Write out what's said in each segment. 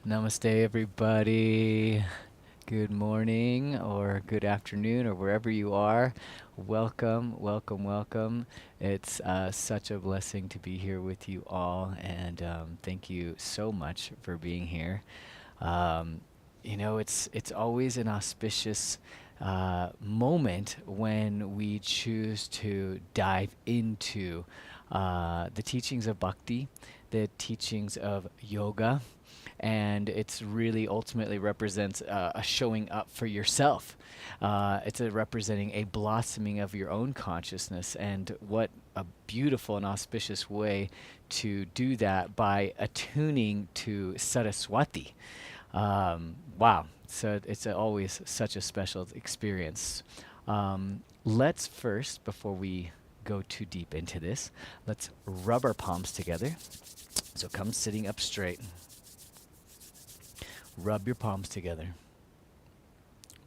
Namaste, everybody. Good morning or good afternoon or wherever you are. Welcome, welcome, welcome. It's such a blessing to be here with you all, and thank you so much for being here. Um, it's always an auspicious moment when we choose to dive into the teachings of Bhakti, the teachings of yoga, and it's really ultimately represents a showing up for yourself. It's representing a blossoming of your own consciousness, and what a beautiful and auspicious way to do that by attuning to Saraswati. Wow, so it's always such a special experience. Let's first, before we go too deep into this, let's rub our palms together. So come sitting up straight. Rub your palms together.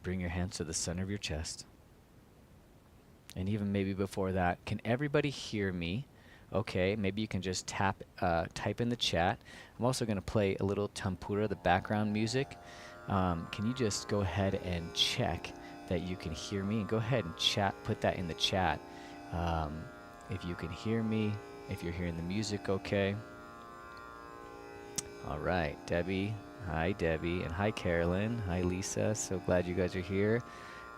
Bring your hands to the center of your chest. And even maybe before that, can everybody hear me? Okay, maybe you can just type in the chat. I'm also going to play a little tampura, the background music. Can you just go ahead and check that you can hear me? And go ahead and put that in the chat. If you can hear me, if you're hearing the music okay. All right, Debbie. Hi, Debbie. And hi, Carolyn. Hi, Lisa. So glad you guys are here.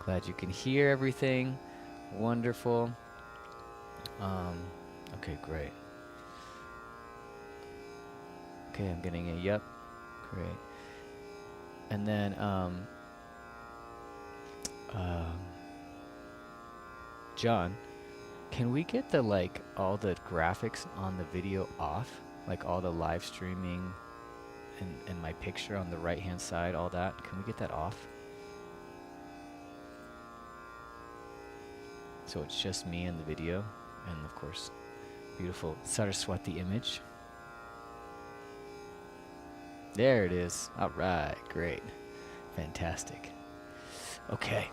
Glad you can hear everything. Wonderful. Okay, great. Okay, I'm getting a yep. Great. And then, John, can we get all the graphics on the video off? Like all the live streaming and my picture on the right-hand side, all that. Can we get that off? So it's just me in the video, and of course, beautiful Saraswati image. There it is. All right, great. Fantastic. Okay,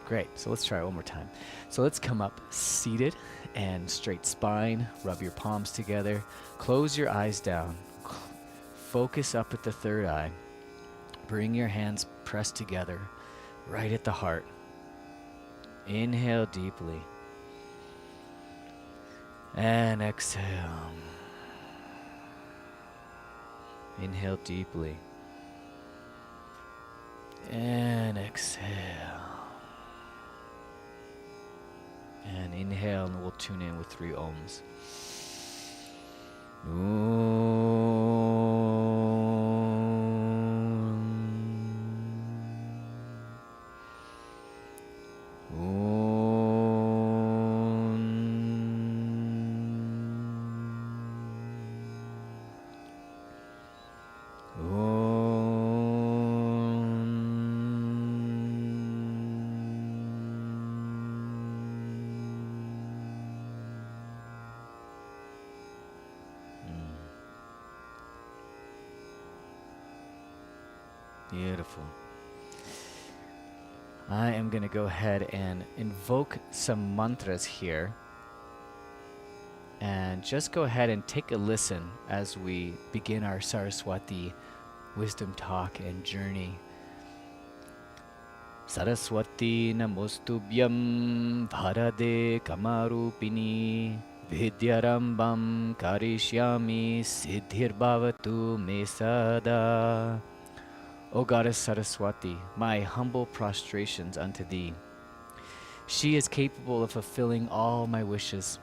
great. So let's try it one more time. So let's come up seated and straight spine. Rub your palms together. Close your eyes down. Focus up at the third eye. Bring your hands pressed together right at the heart. Inhale deeply. And exhale. Inhale deeply. And exhale. And inhale, and we'll tune in with 3 ohms. Beautiful. I am going to go ahead and invoke some mantras here. And just go ahead and take a listen as we begin our Saraswati wisdom talk and journey. Saraswati namostubhyam bharade kamarupini vidyarambam karishyami siddhirbhavatu me sada. O Goddess Saraswati, my humble prostrations unto thee. She is capable of fulfilling all my wishes.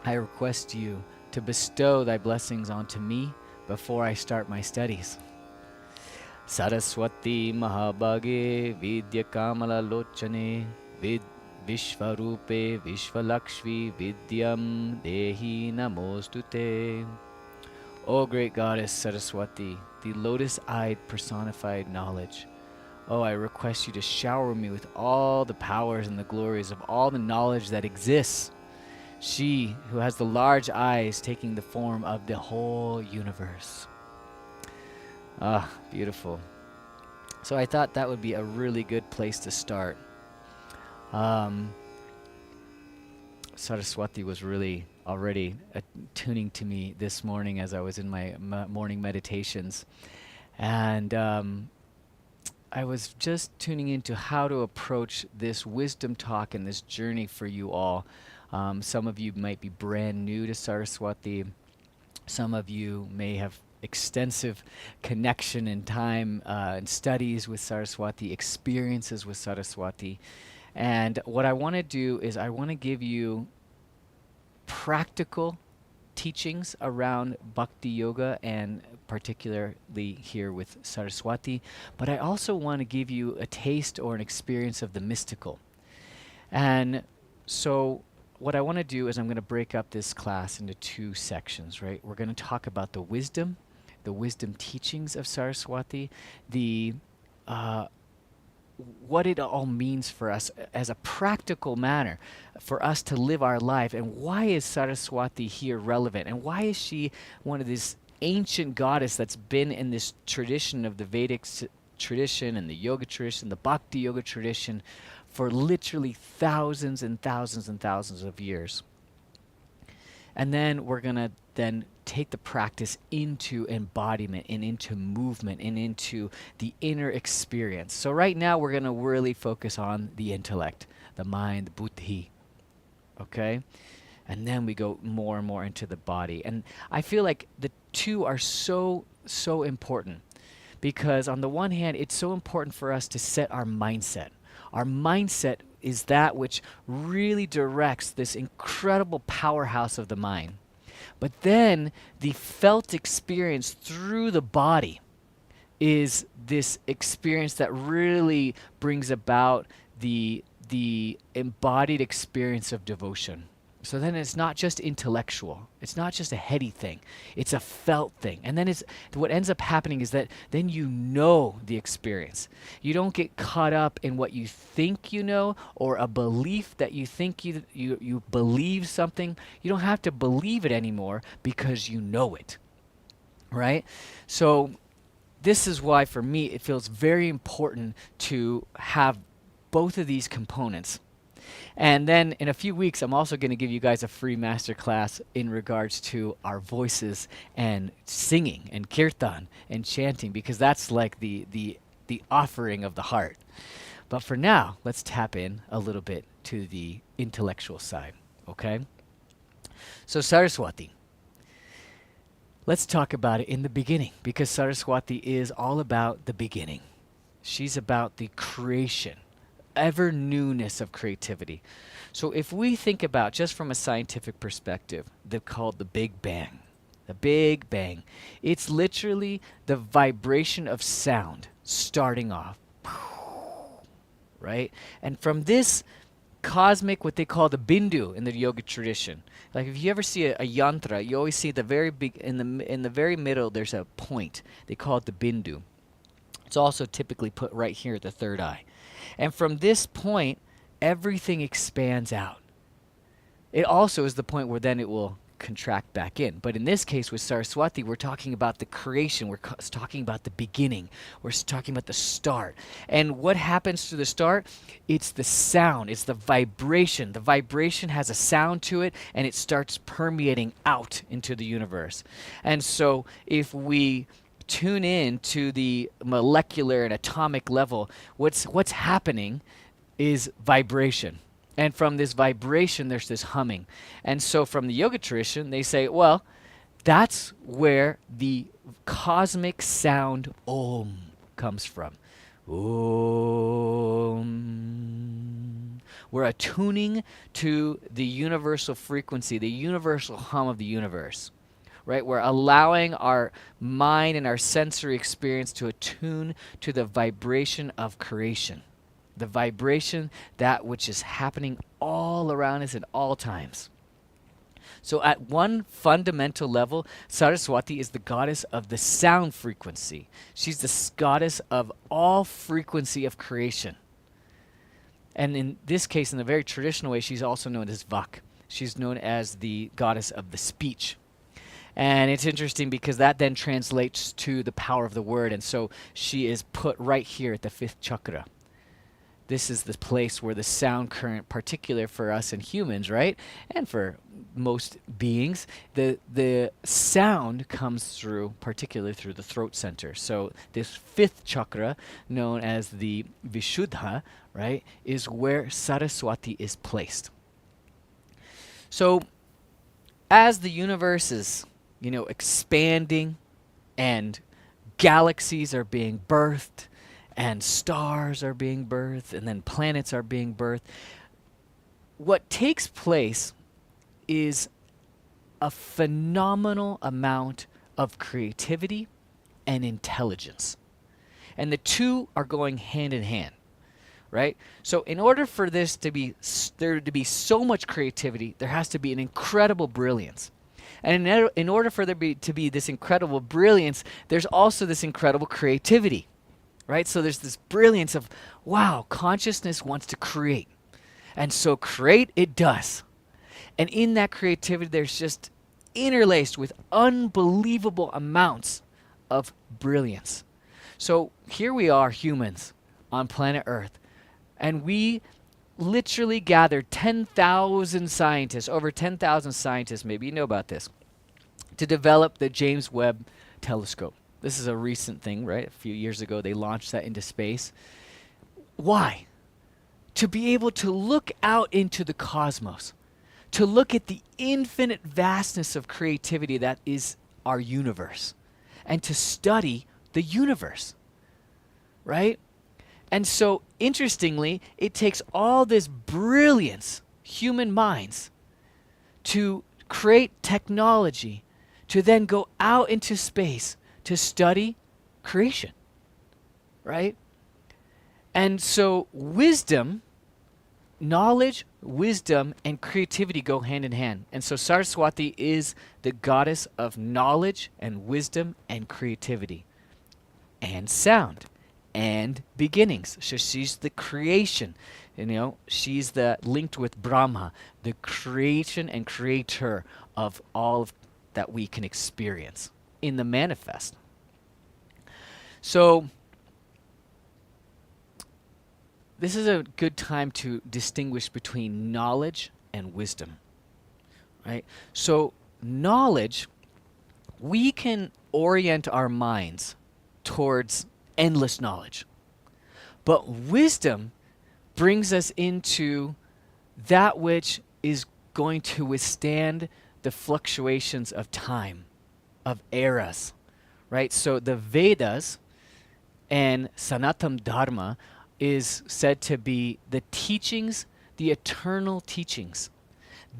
I request you to bestow thy blessings onto me before I start my studies. Saraswati Mahabhage Vidya Kamala Lochane Vishvarupe Vishvalakshmi Vidyam Dehi Namostute. O great goddess Saraswati, the lotus-eyed personified knowledge. Oh, I request you to shower me with all the powers and the glories of all the knowledge that exists. She who has the large eyes taking the form of the whole universe. Ah, beautiful. So I thought that would be a really good place to start. Saraswati was really already attuning to me this morning as I was in my morning meditations. And I was just tuning into how to approach this wisdom talk and this journey for you all. Some of you might be brand new to Saraswati. Some of you may have extensive connection and time and studies with Saraswati, experiences with Saraswati. And what I want to do is I want to give you practical teachings around Bhakti Yoga and particularly here with Saraswati, but I also want to give you a taste or an experience of the mystical. And so what I want to do is I'm going to break up this class into two sections, right? We're going to talk about the wisdom teachings of Saraswati, the what it all means for us as a practical manner for us to live our life, and why is Saraswati here relevant, and why is she one of these ancient goddess that's been in this tradition of the Vedic tradition and the yoga tradition, the Bhakti yoga tradition, for literally thousands and thousands and thousands of years. And then we're going to then take the practice into embodiment and into movement and into the inner experience. So right now we're going to really focus on the intellect, the mind, the buddhi. Okay? And then we go more and more into the body. And I feel like the two are so important, because on the one hand, it's so important for us to set our mindset. Our mindset is that which really directs this incredible powerhouse of the mind. But then the felt experience through the body is this experience that really brings about the embodied experience of devotion. So then it's not just intellectual. It's not just a heady thing. It's a felt thing. And then what ends up happening is that then you know the experience. You don't get caught up in what you think you know, or a belief that you think you believe something. You don't have to believe it anymore because you know it. Right? So this is why for me it feels very important to have both of these components. And then in a few weeks, I'm also going to give you guys a free masterclass in regards to our voices and singing and kirtan and chanting, because that's like the offering of the heart. But for now, let's tap in a little bit to the intellectual side, okay? So Saraswati. Let's talk about it in the beginning, because Saraswati is all about the beginning. She's about the creation, ever newness of creativity. So if we think about, just from a scientific perspective, they're called the Big Bang. The Big Bang. It's literally the vibration of sound starting off. Right? And from this cosmic, what they call the bindu in the yoga tradition. Like if you ever see a yantra, you always see the very big, in the very middle there's a point. They call it the bindu. It's also typically put right here at the third eye. And from this point, everything expands out. It also is the point where then it will contract back in. But in this case with Saraswati, we're talking about the creation. We're talking about the beginning. We're talking about the start. And what happens to the start? It's the sound. It's the vibration. The vibration has a sound to it, and it starts permeating out into the universe. And so if we tune in to the molecular and atomic level, what's happening is vibration. And from this vibration, there's this humming. And so from the yoga tradition, they say, well, that's where the cosmic sound Om comes from. Om. We're attuning to the universal frequency, the universal hum of the universe. Right? We're allowing our mind and our sensory experience to attune to the vibration of creation. The vibration, that which is happening all around us at all times. So at one fundamental level, Saraswati is the goddess of the sound frequency. She's the goddess of all frequency of creation. And in this case, in a very traditional way, she's also known as Vak. She's known as the goddess of the speech. And it's interesting because that then translates to the power of the word. And so she is put right here at the fifth chakra. This is the place where the sound current, particular for us and humans, right? And for most beings, the sound comes through, particularly through the throat center. So this fifth chakra, known as the Vishuddha, right, is where Saraswati is placed. So as the universe is, expanding, and galaxies are being birthed, and stars are being birthed, and then planets are being birthed, what takes place is a phenomenal amount of creativity and intelligence. And the two are going hand in hand, right? So in order for there to be so much creativity, there has to be an incredible brilliance. And in order for there to be this incredible brilliance, there's also this incredible creativity, right? So there's this brilliance of, wow, consciousness wants to create. And so create it does. And in that creativity, there's just interlaced with unbelievable amounts of brilliance. So here we are, humans, on planet Earth, and we literally gathered 10,000 scientists, over 10,000 scientists, maybe you know about this, to develop the James Webb telescope. This is a recent thing, right? A few years ago, they launched that into space. Why? To be able to look out into the cosmos, to look at the infinite vastness of creativity that is our universe, and to study the universe, right? And so, interestingly, it takes all this brilliance, human minds, to create technology, to then go out into space to study creation, right? And so wisdom, knowledge, wisdom, and creativity go hand in hand. And so Saraswati is the goddess of knowledge and wisdom and creativity and sound and beginnings. So she's the creation. She's linked with Brahma, the creation and creator of all of that we can experience in the manifest. So this is a good time to distinguish between knowledge and wisdom, right? So knowledge, we can orient our minds towards endless knowledge. But wisdom brings us into that which is going to withstand the fluctuations of time, of eras, right? So the Vedas and Sanatam Dharma is said to be the teachings, the eternal teachings,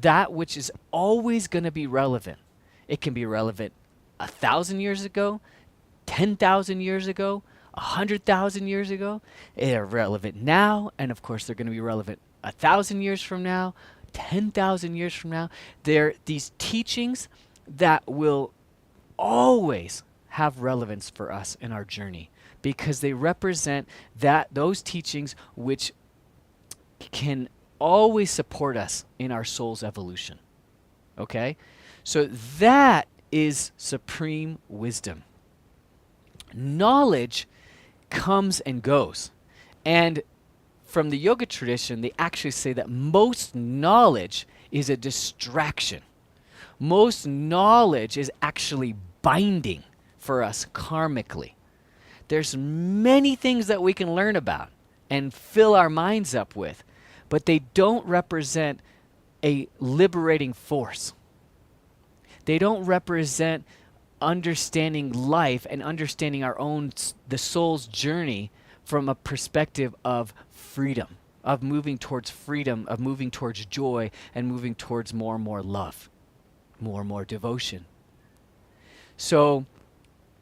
that which is always going to be relevant. It can be relevant 1,000 years ago, 10,000 years ago, 100,000 years ago. They're relevant now, and of course they're going to be relevant 1,000 years from now, 10,000 years from now. They're these teachings that will always have relevance for us in our journey, because they represent those teachings which can always support us in our soul's evolution. Okay? So that is supreme wisdom. Knowledge comes and goes. And from the yoga tradition, they actually say that most knowledge is a distraction. Most knowledge is actually binding for us karmically. There's many things that we can learn about and fill our minds up with, but they don't represent a liberating force. They don't represent understanding life and understanding the soul's journey from a perspective of freedom, of moving towards freedom, of moving towards joy, and moving towards more and more love, more and more devotion. So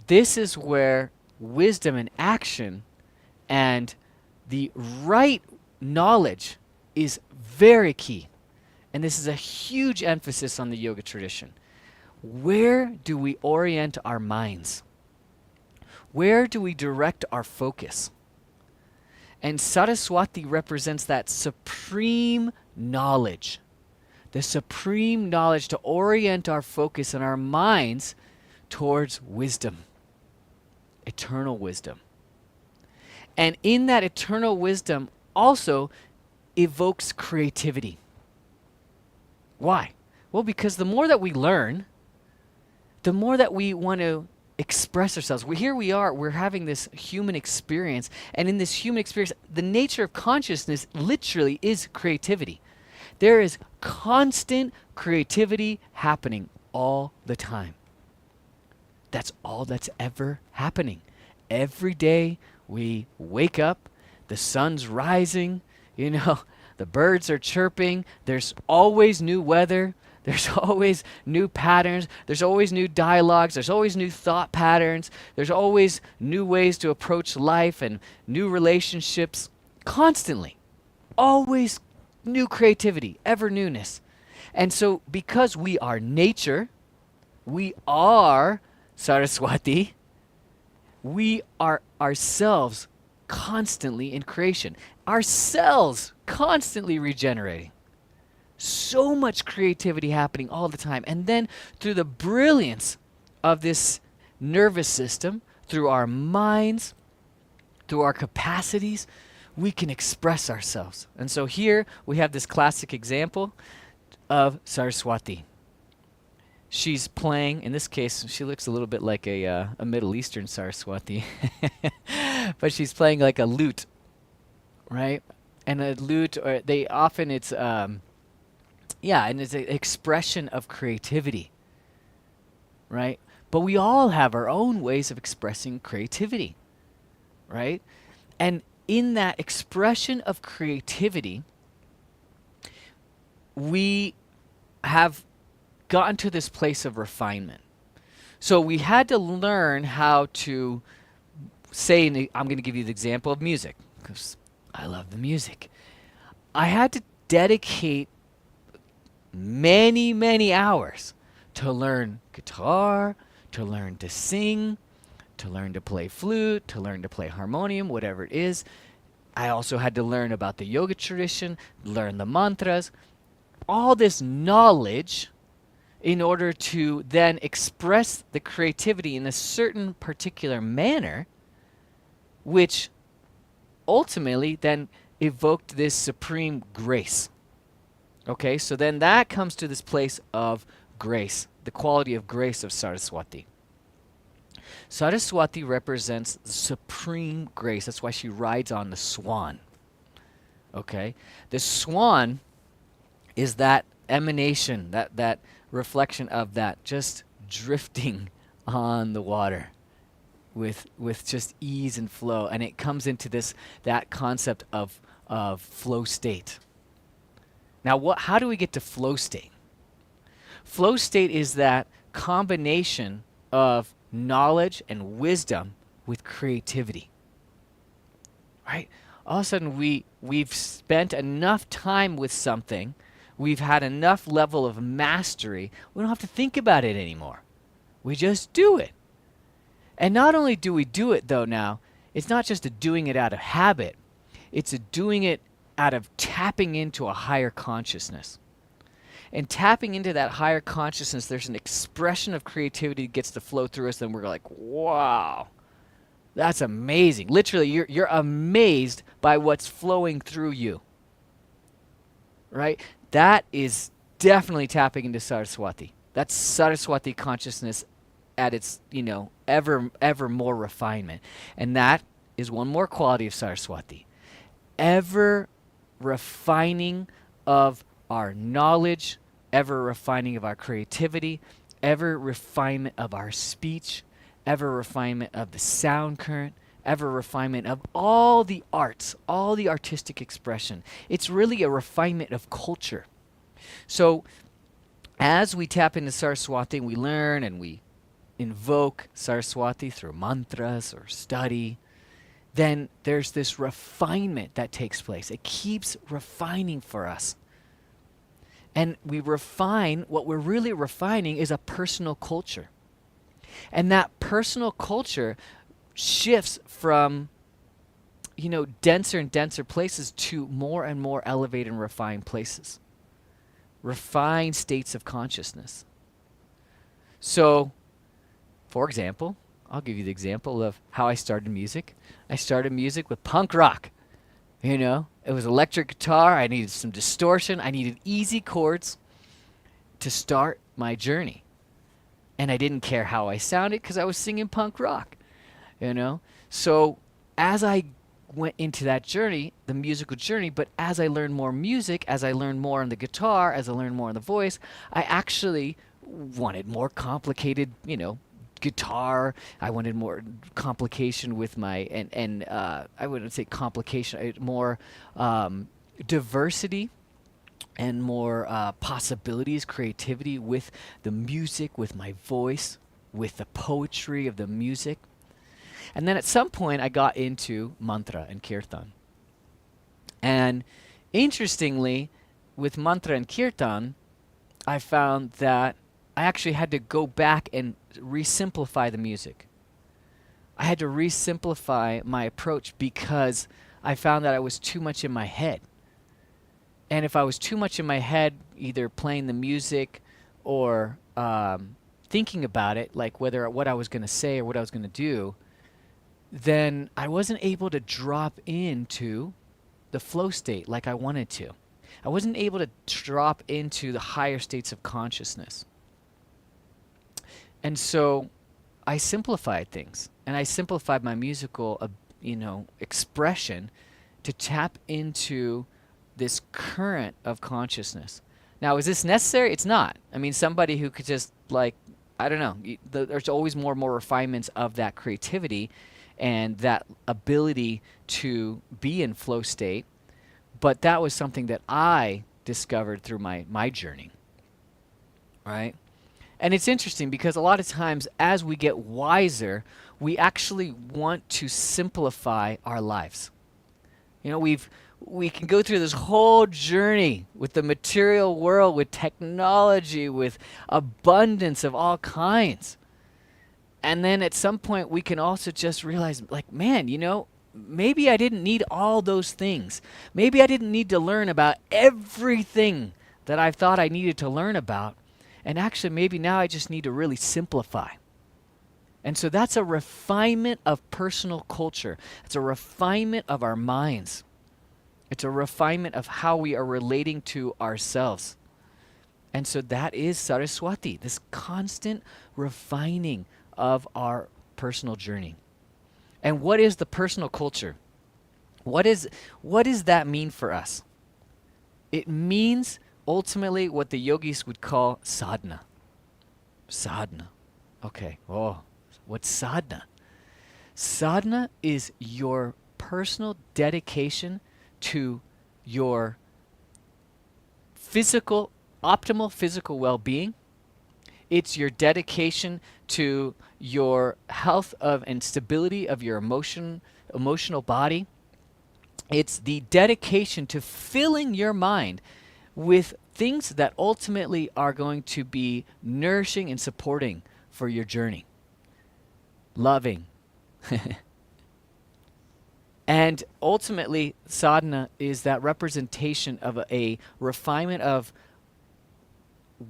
this is where wisdom and action and the right knowledge is very key. And this is a huge emphasis on the yoga tradition. Where do we orient our minds? Where do we direct our focus? And Saraswati represents that supreme knowledge, the supreme knowledge to orient our focus and our minds towards wisdom, eternal wisdom. And in that eternal wisdom, also evokes creativity. Why? Well, because the more that we learn, the more that we want to express ourselves. Here we are, we're having this human experience, and in this human experience, the nature of consciousness literally is creativity. There is constant creativity happening all the time. That's all that's ever happening. Every day we wake up, the sun's rising, the birds are chirping, there's always new weather, there's always new patterns, there's always new dialogues, there's always new thought patterns, there's always new ways to approach life and new relationships, constantly. Always new creativity, ever newness. And so because we are nature, we are Saraswati, we are ourselves constantly in creation, ourselves constantly regenerating. So much creativity happening all the time. And then through the brilliance of this nervous system, through our minds, through our capacities, we can express ourselves. And so here we have this classic example of Saraswati. She's playing, in this case, she looks a little bit like a Middle Eastern Saraswati, but she's playing like a lute, right? And a lute, or they often, it's, and it's an expression of creativity, right? But we all have our own ways of expressing creativity, right? And in that expression of creativity, we have gotten to this place of refinement. So we had to learn how to say, I'm going to give you the example of music, because I love the music. I had to dedicate many, many hours to learn guitar, to learn to sing, to learn to play flute, to learn to play harmonium, whatever it is. I also had to learn about the yoga tradition, learn the mantras, all this knowledge in order to then express the creativity in a certain particular manner, which ultimately then evoked this supreme grace. Okay, so then that comes to this place of grace, the quality of grace of Saraswati. Saraswati represents supreme grace. That's why she rides on the swan. Okay, the swan is that emanation, that reflection of that just drifting on the water with just ease and flow, and it comes into that concept of flow state. Now, how do we get to flow state? Flow state is that combination of knowledge and wisdom with creativity, right? All of a sudden, we've spent enough time with something, we've had enough level of mastery, we don't have to think about it anymore. We just do it. And not only do we do it, though, now, it's not just a doing it out of habit, it's a doing it out of tapping into a higher consciousness. And tapping into that higher consciousness, there's an expression of creativity that gets to flow through us, and we're like, wow, that's amazing. Literally, you're amazed by what's flowing through you, right? That is definitely tapping into Saraswati. That's Saraswati consciousness at its, ever more refinement. And that is one more quality of Saraswati. Ever refining of our knowledge, ever refining of our creativity, ever refinement of our speech, ever refinement of the sound current, ever refinement of all the arts, all the artistic expression. It's really a refinement of culture. So as we tap into Saraswati, we learn and we invoke Saraswati through mantras or study, then there's this refinement that takes place. It keeps refining for us. And we refine, what we're really refining is a personal culture. And that personal culture shifts from, denser and denser places to more and more elevated and refined places. Refined states of consciousness. So, for example, I'll give you the example of how I started music. I started music with punk rock, It was electric guitar. I needed some distortion. I needed easy chords to start my journey. And I didn't care how I sounded because I was singing punk rock, you know? So as I went into that journey, the musical journey, but as I learned more music, as I learned more on the guitar, as I learned more on the voice, I actually wanted more complicated, guitar. I wanted more complication with my, I wouldn't say complication, more diversity and more possibilities, creativity with the music, with my voice, with the poetry of the music. And then at some point I got into mantra and kirtan. And interestingly, with mantra and kirtan, I found that I actually had to go back and re-simplify the music. I had to re-simplify my approach because I found that I was too much in my head. And if I was too much in my head, either playing the music or thinking about it, like what I was going to say or what I was going to do, then I wasn't able to drop into the flow state like I wanted to. I wasn't able to drop into the higher states of consciousness. And so I simplified things, and I simplified my musical, expression to tap into this current of consciousness. Now, is this necessary? It's not. I mean, somebody who could just I don't know. There's always more and more refinements of that creativity and that ability to be in flow state. But that was something that I discovered through my journey, right? And it's interesting because a lot of times as we get wiser, we actually want to simplify our lives. We can go through this whole journey with the material world, with technology, with abundance of all kinds. And then at some point we can also just realize, man, maybe I didn't need all those things. Maybe I didn't need to learn about everything that I thought I needed to learn about. And actually, maybe now I just need to really simplify. And so that's a refinement of personal culture. It's a refinement of our minds. It's a refinement of how we are relating to ourselves. And so that is Saraswati, this constant refining of our personal journey. And what is the personal culture? What does that mean for us? It means ultimately what the yogis would call sadhana. Sadhana. Okay. Oh, what's sadhana? Sadhana is your personal dedication to your optimal physical well-being. It's your dedication to your health and stability of your emotional body. It's the dedication to filling your mind with things that ultimately are going to be nourishing and supporting for your journey. Loving. And ultimately, sadhana is that representation of a refinement of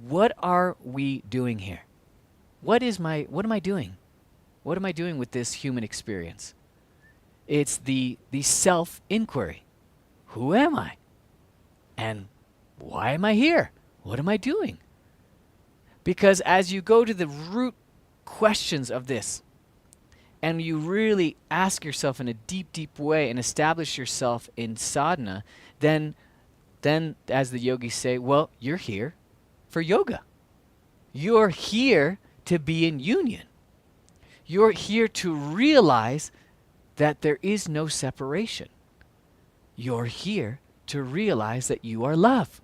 what are we doing here? What am I doing? What am I doing with this human experience? It's the self-inquiry. Who am I? And why am I here? What am I doing? Because as you go to the root questions of this, and you really ask yourself in a deep, deep way and establish yourself in sadhana, then as the yogis say, well, you're here for yoga. You're here to be in union. You're here to realize that there is no separation. You're here to realize that you are love.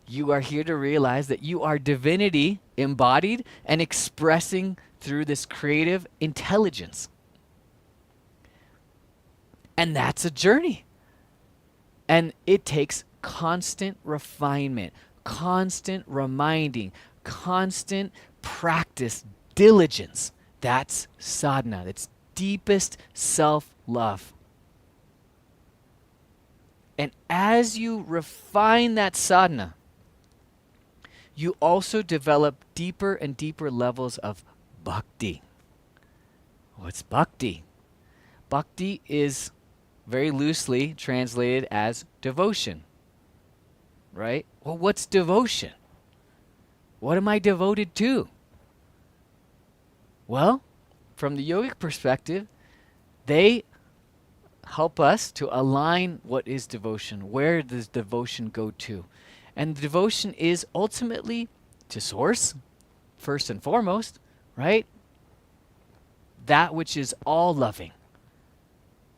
You are here to realize that you are divinity embodied and expressing through this creative intelligence. And that's a journey. And it takes constant refinement, constant reminding, constant practice, diligence. That's sadhana. That's deepest self-love. And as you refine that sadhana, you also develop deeper and deeper levels of Bhakti. What's Bhakti? Bhakti is very loosely translated as devotion, right? Well, what's devotion? What am I devoted to? Well, from the yogic perspective, they help us to align what is devotion. Where does devotion go to? And devotion is ultimately to Source, first and foremost, right? That which is all loving,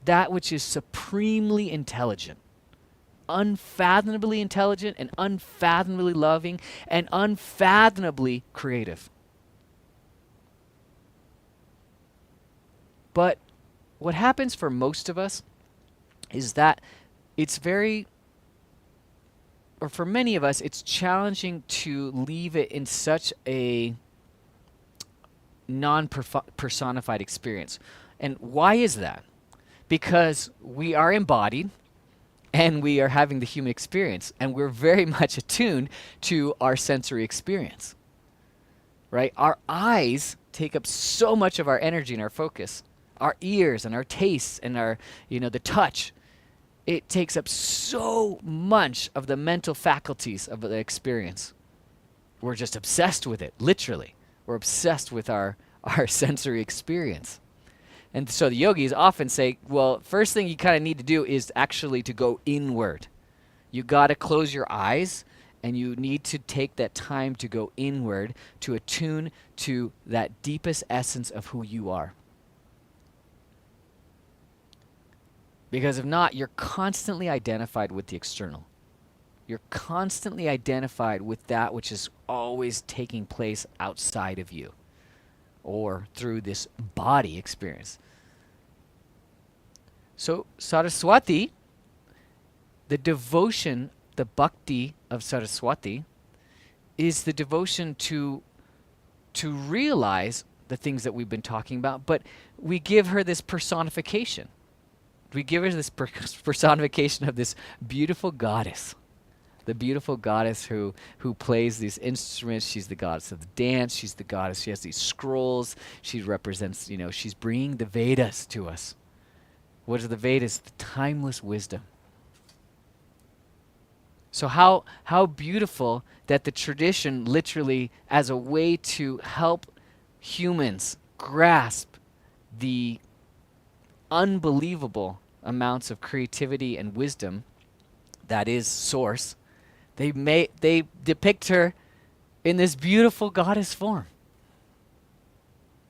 that which is supremely intelligent, unfathomably intelligent and unfathomably loving and unfathomably creative. But what happens for most of us is that it's very, or for many of us, it's challenging to leave it in such a non-personified experience. And why is that? Because we are embodied and we are having the human experience, and we're very much attuned to our sensory experience, right? Our eyes take up so much of our energy and our focus. Our ears and our tastes and our, the touch, it takes up so much of the mental faculties of the experience. We're just obsessed with it, literally. We're obsessed with our sensory experience. And so the yogis often say, well, first thing you kind of need to do is actually to go inward. You got to close your eyes, and you need to take that time to go inward, to attune to that deepest essence of who you are. Because if not, you're constantly identified with the external. You're constantly identified with that which is always taking place outside of you, or through this body experience. So Saraswati, the devotion, the bhakti of Saraswati, is the devotion to realize the things that we've been talking about, but we give her this personification. We give her this personification of this beautiful goddess. The beautiful goddess who plays these instruments. She's the goddess of the dance. She's the goddess. She has these scrolls. She represents, she's bringing the Vedas to us. What are the Vedas? The timeless wisdom. So how beautiful that the tradition literally, as a way to help humans grasp the unbelievable amounts of creativity and wisdom that is Source, they depict her in this beautiful goddess form,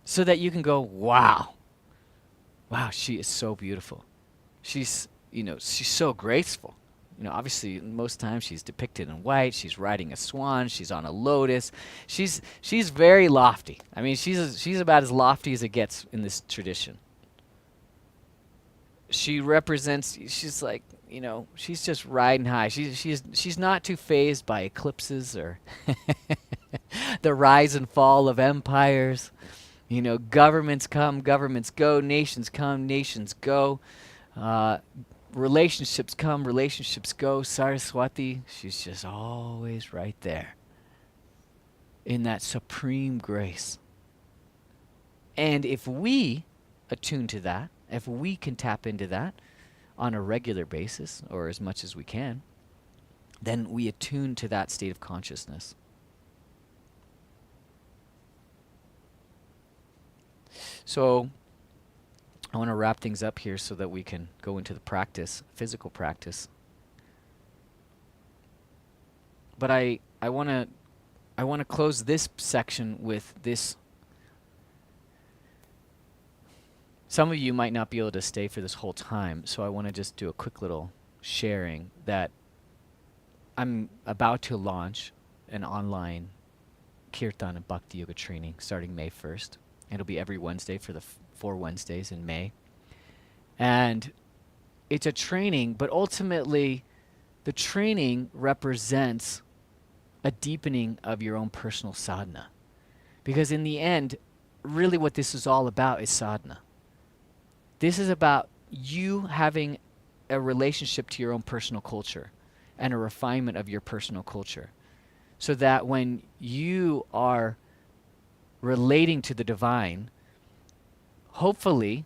so that you can go, wow, she is so beautiful. She's so graceful. Obviously most times she's depicted in white. She's riding a swan. She's on a lotus. She's very lofty. I mean, she's about as lofty as it gets in this tradition. She represents, she's like, she's just riding high. She's not too fazed by eclipses or the rise and fall of empires. Governments come, governments go, nations come, nations go. Relationships come, relationships go. Saraswati, she's just always right there in that supreme grace. And if we attune to that, if we can tap into that on a regular basis, or as much as we can, then we attune to that state of consciousness. So I want to wrap things up here so that we can go into the practice, physical practice. But I want to close this section with this. Some of you might not be able to stay for this whole time, so I want to just do a quick little sharing that I'm about to launch an online Kirtan and Bhakti Yoga training starting May 1st. It'll be every Wednesday for the 4 Wednesdays in May. And it's a training, but ultimately the training represents a deepening of your own personal sadhana. Because in the end, really what this is all about is sadhana. This is about you having a relationship to your own personal culture and a refinement of your personal culture, so that when you are relating to the divine, hopefully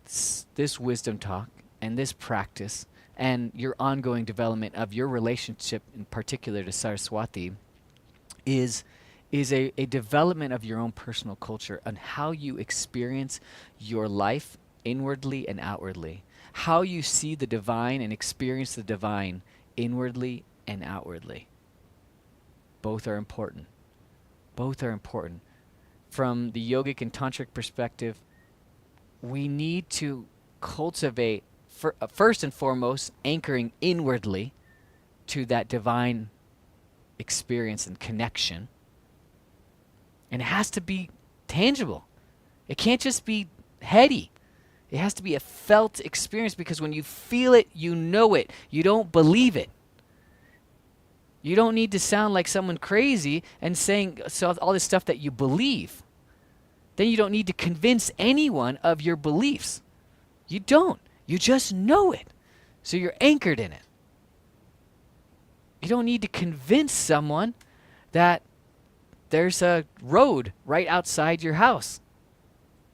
this wisdom talk and this practice and your ongoing development of your relationship, in particular to Saraswati, is a development of your own personal culture and how you experience your life inwardly and outwardly. How you see the divine and experience the divine inwardly and outwardly. Both are important. Both are important. From the yogic and tantric perspective, we need to cultivate, first and foremost, anchoring inwardly to that divine experience and connection. And it has to be tangible. It can't just be heady. It has to be a felt experience, because when you feel it, you know it. You don't believe it. You don't need to sound like someone crazy and saying all this stuff that you believe. Then you don't need to convince anyone of your beliefs. You don't. You just know it. So you're anchored in it. You don't need to convince someone that there's a road right outside your house,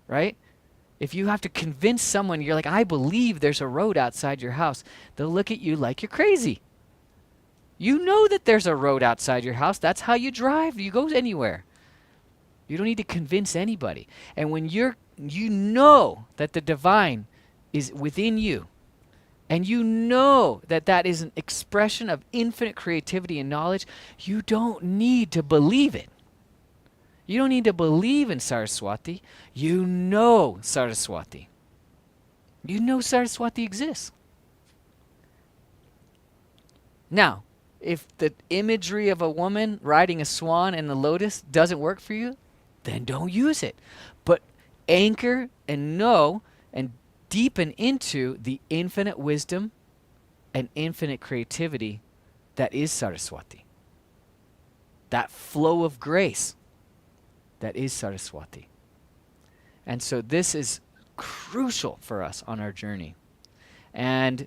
right? If you have to convince someone, you're like, I believe there's a road outside your house, they'll look at you like you're crazy. You know that there's a road outside your house. That's how you drive. You go anywhere. You don't need to convince anybody. And when you know that the divine is within you, and you know that that is an expression of infinite creativity and knowledge, you don't need to believe it. You don't need to believe in Saraswati. You know Saraswati. You know Saraswati exists. Now, if the imagery of a woman riding a swan and the lotus doesn't work for you, then don't use it. But anchor and know and deepen into the infinite wisdom and infinite creativity that is Saraswati. That flow of grace that is Saraswati. And so this is crucial for us on our journey. And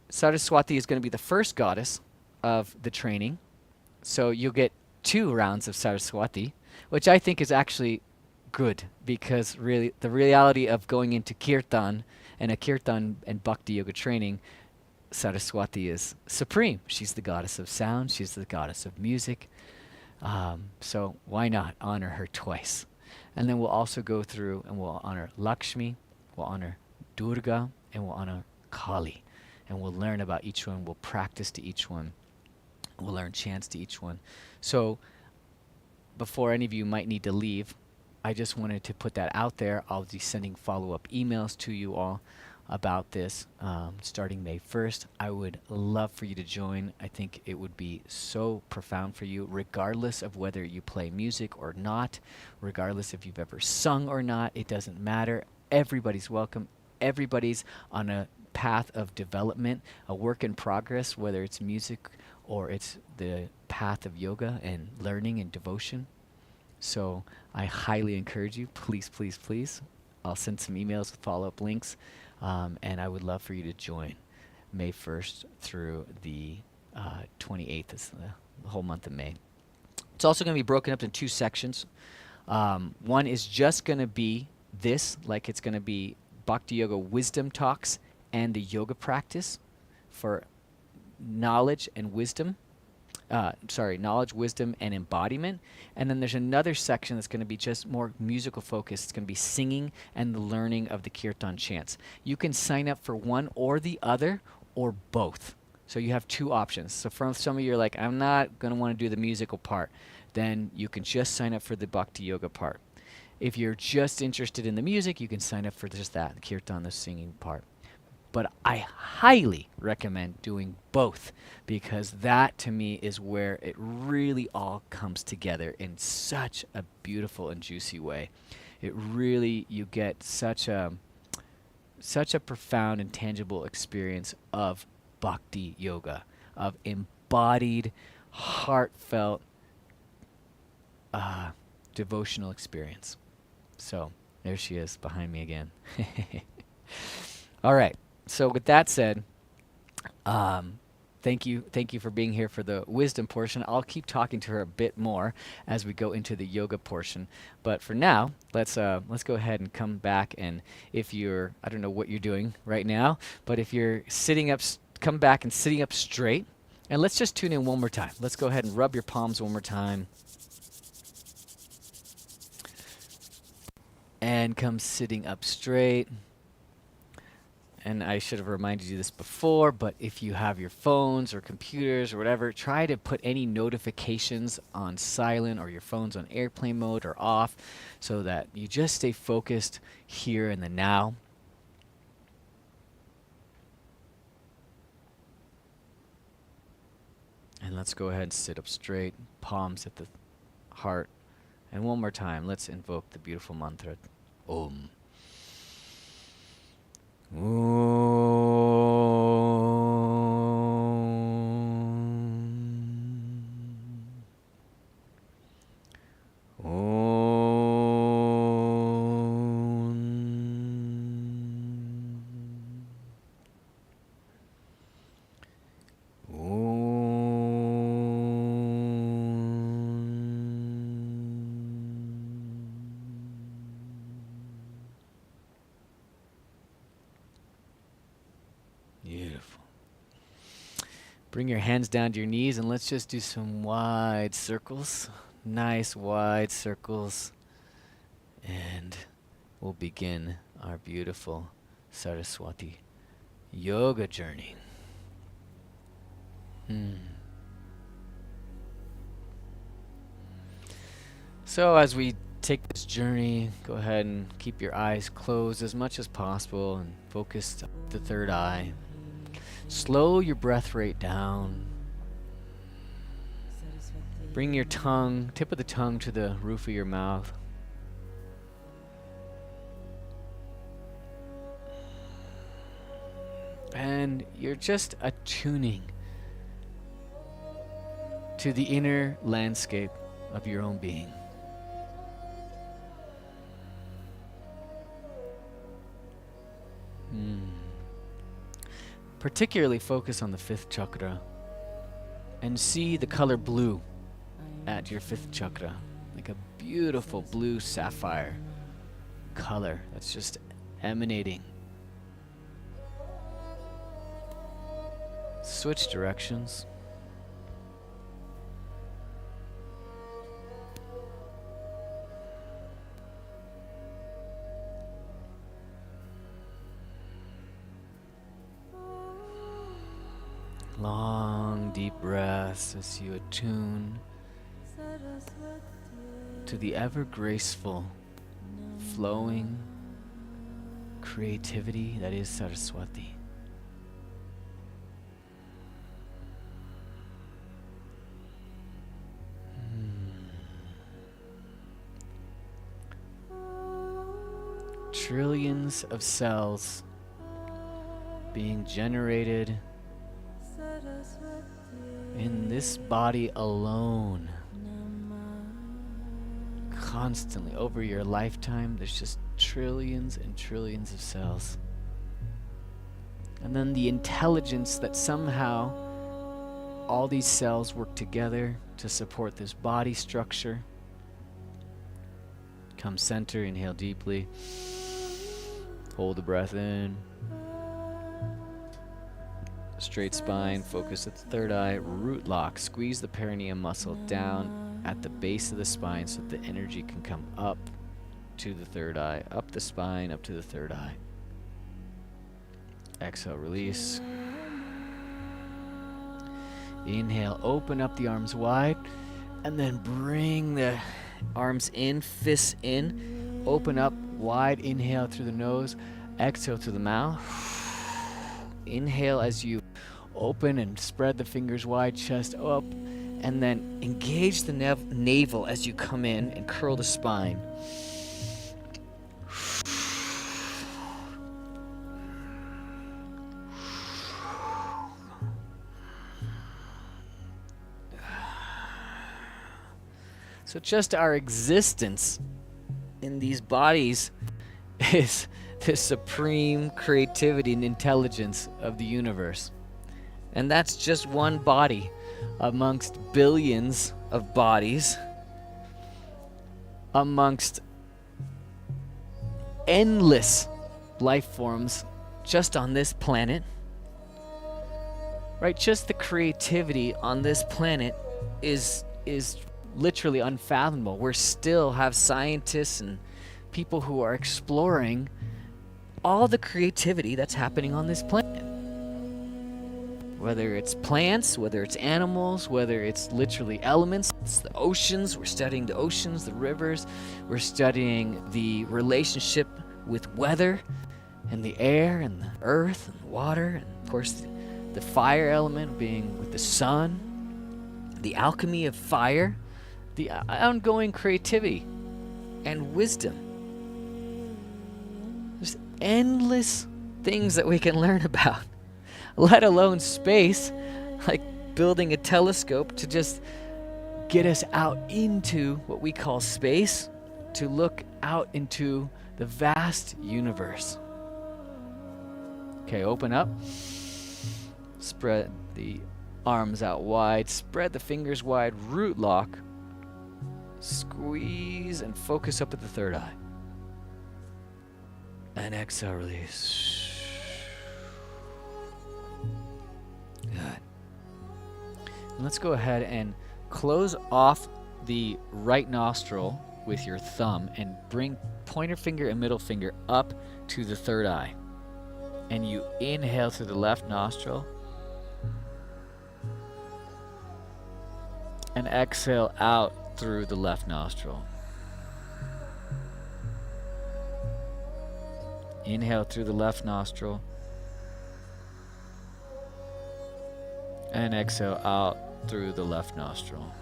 Saraswati is going to be the first goddess of the training. So you'll get 2 rounds of Saraswati, which I think is actually good, because really the reality of going into Kirtan and a Kirtan and Bhakti yoga training, Saraswati is supreme. She's the goddess of sound. She's the goddess of music. So why not honor her twice? And then we'll also go through and we'll honor Lakshmi, we'll honor Durga, and we'll honor Kali. And we'll learn about each one. We'll practice to each one. We'll learn chants to each one. So before any of you might need to leave, I just wanted to put that out there. I'll be sending follow-up emails to you all about this starting May 1st. I would love for you to join. I think it would be so profound for you, regardless of whether you play music or not, regardless if you've ever sung or not. It doesn't matter. Everybody's welcome. Everybody's on a path of development, a work in progress, whether it's music or it's the path of yoga and learning and devotion. So I highly encourage you, please, please, please. I'll send some emails with follow-up links, and I would love for you to join May 1st through the 28th. Is the whole month of May. It's also going to be broken up in 2 sections. One is just going to be this, like it's going to be Bhakti Yoga wisdom talks and the yoga practice for knowledge and wisdom. Knowledge, wisdom, and embodiment. And then there's another section that's going to be just more musical focused. It's going to be singing and the learning of the Kirtan chants. You can sign up for one or the other or both. So you have 2 options. So for some of you, you're like, I'm not going to want to do the musical part. Then you can just sign up for the Bhakti Yoga part. If you're just interested in the music, you can sign up for just that, the Kirtan, the singing part. But I highly recommend doing both, because that to me is where it really all comes together in such a beautiful and juicy way. It really, you get such a profound and tangible experience of Bhakti Yoga, of embodied, heartfelt, devotional experience. So there she is behind me again. All right. So with that said, Thank you for being here for the wisdom portion. I'll keep talking to her a bit more as we go into the yoga portion. But for now, let's go ahead and come back. And if you're, I don't know what you're doing right now, but if you're sitting up, come back and sitting up straight. And let's just tune in one more time. Let's go ahead and rub your palms one more time. And come sitting up straight. And I should have reminded you this before, but if you have your phones or computers or whatever, try to put any notifications on silent or your phone's on airplane mode or off so that you just stay focused here in the now. And let's go ahead and sit up straight, palms at the heart. And one more time, let's invoke the beautiful mantra, Om. Beautiful. Bring your hands down to your knees and let's just do some wide circles. Nice wide circles. And we'll begin our beautiful Saraswati yoga journey. So as we take this journey, go ahead and keep your eyes closed as much as possible and focus on the third eye. Slow your breath rate down. Bring your tongue, tip of the tongue to the roof of your mouth. And you're just attuning to the inner landscape of your own being. Particularly focus on the fifth chakra and see the color blue at your fifth chakra, like a beautiful blue sapphire color that's just emanating. Switch directions. Long, deep breaths as you attune to the ever graceful, flowing creativity that is Saraswati. Trillions of cells being generated in this body alone, constantly over your lifetime. There's just trillions and trillions of cells, and then the intelligence that somehow all these cells work together to support this body structure. Come center, inhale deeply, hold the breath in. Straight spine, focus at the third eye, root lock, squeeze the perineum muscle down at the base of the spine so that the energy can come up to the third eye, up the spine, up to the third eye. Exhale, release. Inhale, open up the arms wide, and then bring the arms in, fists in, open up wide, inhale through the nose, exhale through the mouth. Inhale as you open and spread the fingers wide, chest up, and then engage the navel as you come in and curl the spine. So just our existence in these bodies is the supreme creativity and intelligence of the universe. And that's just one body amongst billions of bodies, amongst endless life forms just on this planet. Right? Just the creativity on this planet is literally unfathomable. We still have scientists and people who are exploring all the creativity that's happening on this planet. Whether it's plants, whether it's animals, whether it's literally elements, it's the oceans. We're studying the oceans, the rivers. We're studying the relationship with weather and the air and the earth and the water, and of course the fire element being with the sun, the alchemy of fire, the ongoing creativity and wisdom. There's endless things that we can learn about, let alone space, like building a telescope to just get us out into what we call space, to look out into the vast universe. Okay, open up. Spread the arms out wide. Spread the fingers wide. Root lock. Squeeze and focus up at the third eye. And exhale, release. Good. And let's go ahead and close off the right nostril with your thumb and bring pointer finger and middle finger up to the third eye. And you inhale through the left nostril and exhale out through the left nostril. Inhale through the left nostril and exhale out through the left nostril.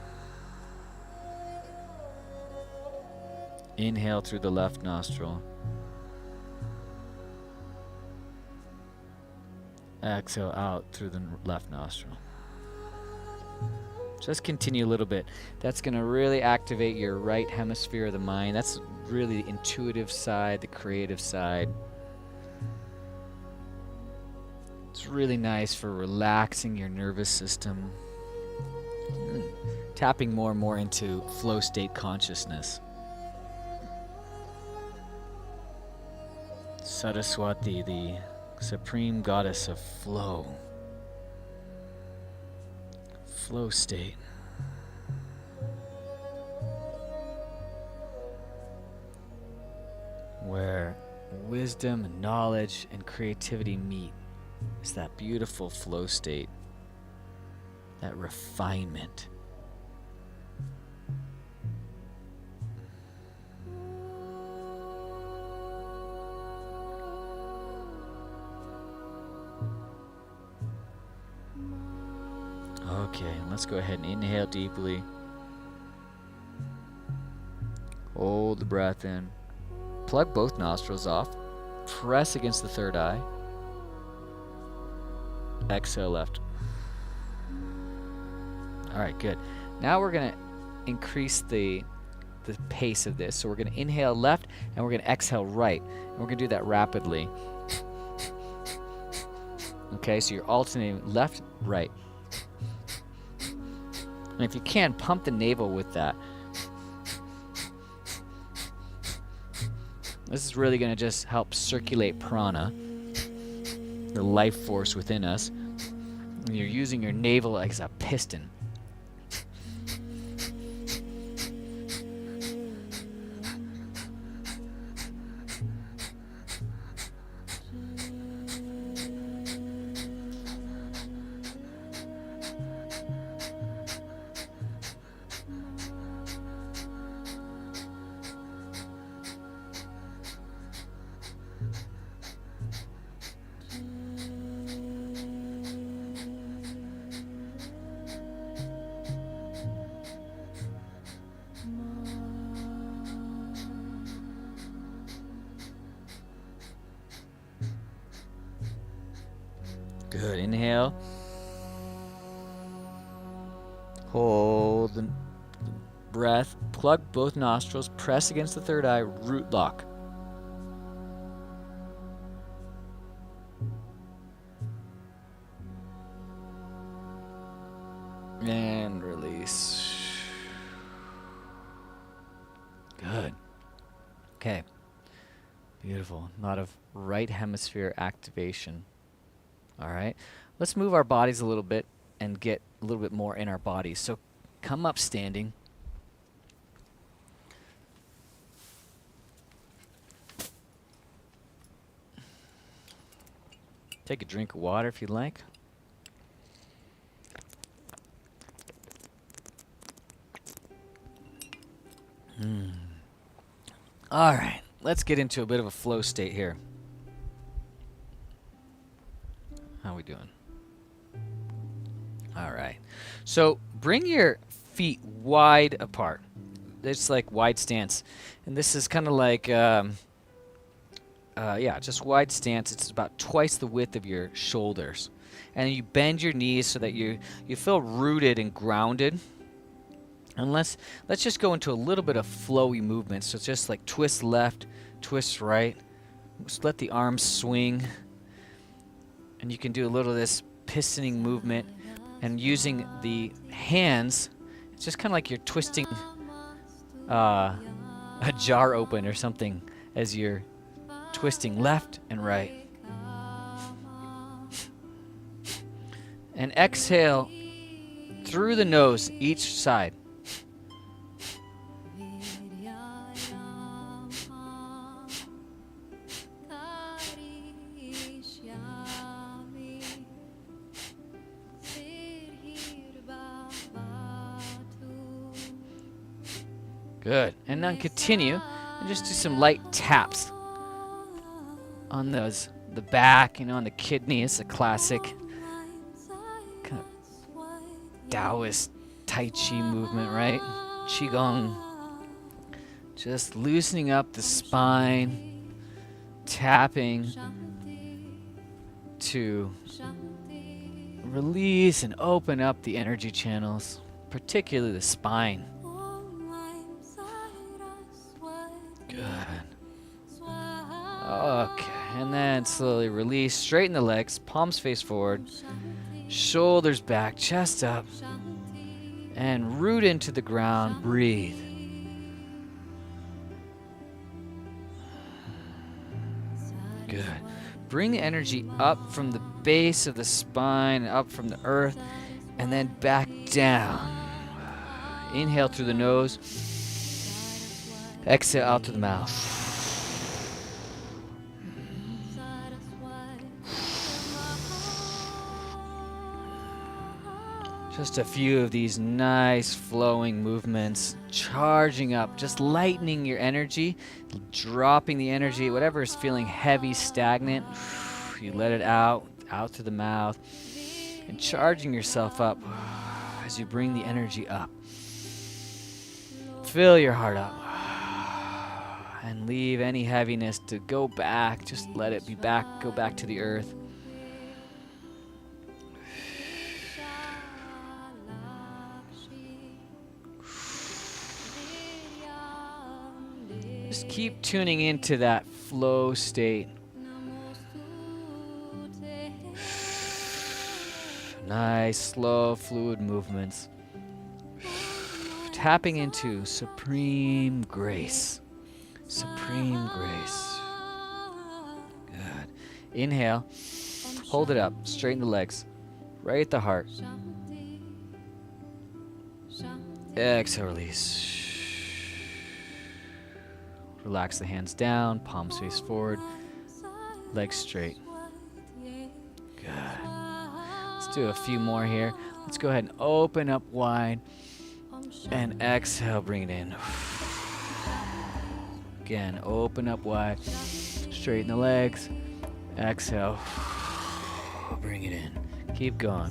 Inhale through the left nostril. Exhale out through the left nostril. Just continue a little bit. That's going to really activate your right hemisphere of the mind. That's really the intuitive side, the creative side. It's really nice for relaxing your nervous system. Tapping more and more into flow state consciousness. Saraswati, the supreme goddess of flow. Flow state. Where wisdom and knowledge and creativity meet. It's that beautiful flow state. That refinement. Okay, let's go ahead and inhale deeply. Hold the breath in. Plug both nostrils off. Press against the third eye. Exhale left. Alright, good. Now we're going to increase the pace of this. So we're going to inhale left and we're going to exhale right. And we're going to do that rapidly. Okay, so you're alternating left, right. And if you can, pump the navel with that. This is really going to just help circulate prana, the life force within us. And you're using your navel like as a piston. Good. Inhale. Hold the breath. Plug both nostrils. Press against the third eye. Root lock. And release. Good. Okay. Beautiful. A lot of right hemisphere activation. All right. Let's move our bodies a little bit and get a little bit more in our bodies. So come up standing. Take a drink of water if you'd like. All right, let's get into a bit of a flow state here. How are we doing? All right. So bring your feet wide apart. It's like wide stance. And this is kind of like, just wide stance. It's about twice the width of your shoulders. And you bend your knees so that you feel rooted and grounded. And let's just go into a little bit of flowy movement. So it's just like twist left, twist right. Just let the arms swing. And you can do a little of this pistoning movement. And using the hands, it's just kind of like you're twisting a jar open or something as you're twisting left and right. And exhale through the nose each side. Good. And then continue and just do some light taps on the back, on the kidney. It's a classic kind of Taoist Tai Chi movement, right? Qigong. Just loosening up the spine, tapping to release and open up the energy channels, particularly the spine. Good. Okay, and then slowly release. Straighten the legs, palms face forward, shoulders back, chest up, and root into the ground. Breathe. Good. Bring the energy up from the base of the spine, up from the earth, and then back down. Inhale through the nose. Exhale out to the mouth. Just a few of these nice flowing movements, charging up, just lightening your energy, dropping the energy, whatever is feeling heavy, stagnant, you let it out through the mouth, and charging yourself up as you bring the energy up. Fill your heart up. And leave any heaviness to go back. Just let it be back. Go back to the earth. Just keep tuning into that flow state. Nice, slow, fluid movements. Tapping into supreme grace. Supreme grace. Good. Inhale. Hold it up. Straighten the legs. Right at the heart. Exhale, release. Relax the hands down. Palms face forward. Legs straight. Good. Let's do a few more here. Let's go ahead and open up wide. And exhale, bring it in. Again, open up wide, straighten the legs, exhale, bring it in. Keep going.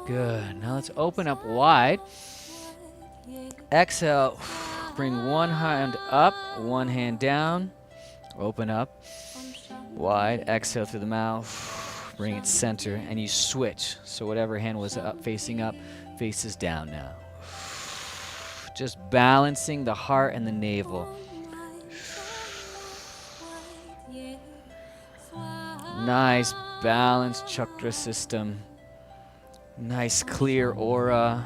Good. Now let's open up wide. Exhale. bring one hand up, one hand down. Open up, wide. Exhale through the mouth. Bring it center, and you switch. So whatever hand was up, faces down now. Just balancing the heart and the navel. Nice balanced chakra system. Nice clear aura.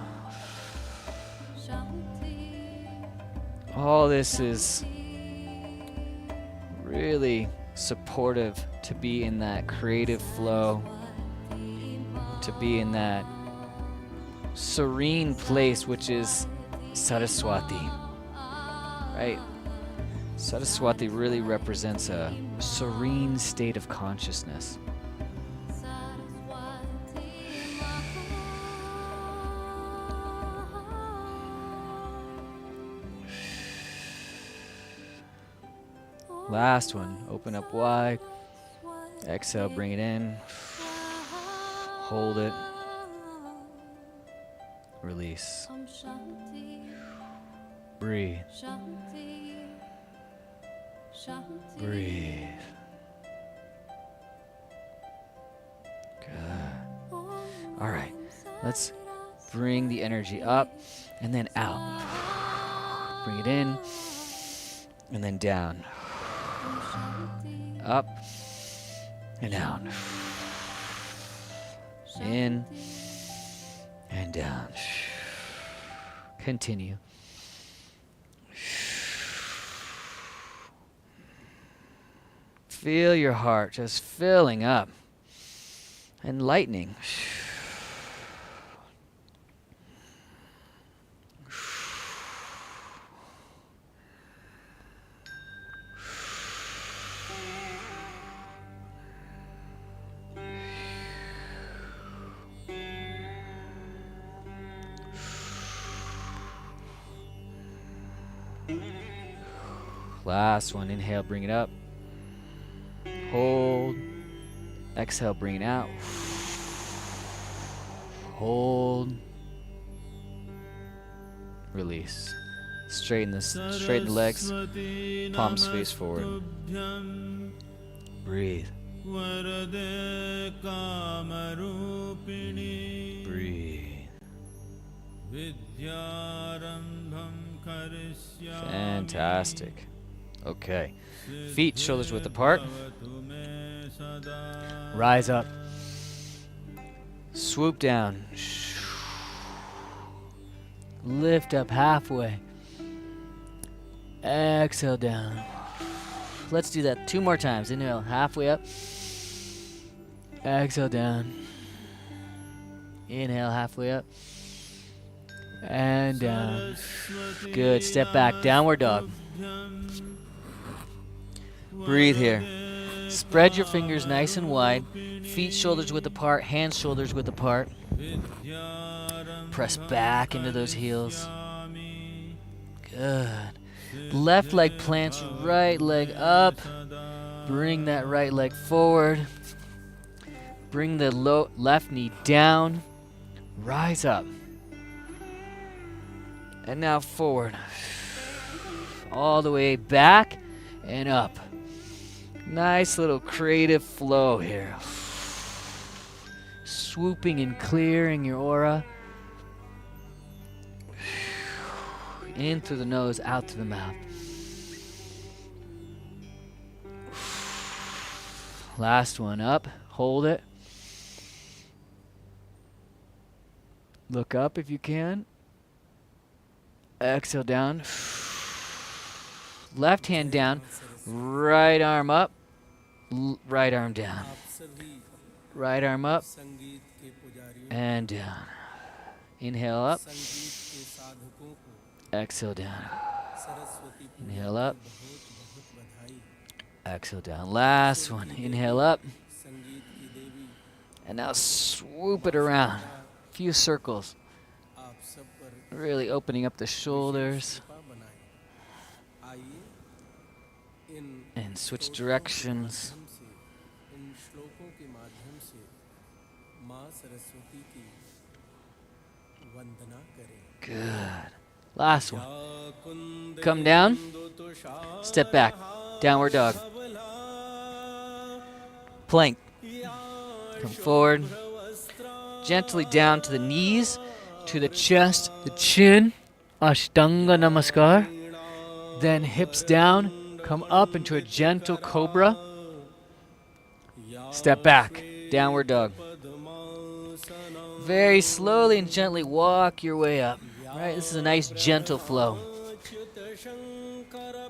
All this is really supportive to be in that creative flow, to be in that serene place, which is Saraswati, right? Saraswati really represents a serene state of consciousness. Last one, open up wide. Exhale, bring it in. Hold it. Release. Breathe. Breathe. Good. All right, let's bring the energy up and then out. Bring it in and then down. Up and down. In and down. Continue. Feel your heart just filling up and lightening. Last one, inhale, bring it up. Hold. Exhale, bring it out. Hold. Release. Straighten the legs. Palms face forward. Breathe. Breathe. Fantastic. Okay. Feet, shoulders width apart. Rise up. Swoop down. Lift up halfway. Exhale down. Let's do that 2 more times. Inhale, halfway up. Exhale down. Inhale, halfway up. And down. Good. Step back. Downward dog. Breathe here. Spread your fingers nice and wide. Feet, shoulders width apart. Hands, shoulders width apart. Press back into those heels. Good. Left leg plants, right leg up. Bring that right leg forward. Bring the left knee down. Rise up. And now forward. All the way back and up. Nice little creative flow here. Swooping and clearing your aura. In through the nose, out through the mouth. Last one, up. Hold it. Look up if you can. Exhale down. Left hand down. Right arm up. Right arm down. Right arm up. And down. Inhale up. Exhale down. Inhale up. Exhale down. Last one. Inhale up. And now swoop it around. A few circles. Really opening up the shoulders. And switch directions. Good. Last one. Come down. Step back. Downward dog. Plank. Come forward. Gently down to the knees, to the chest, the chin. Ashtanga Namaskar. Then hips down. Come up into a gentle cobra. Step back. Downward dog. Very slowly and gently walk your way up. Right? This is a nice gentle flow.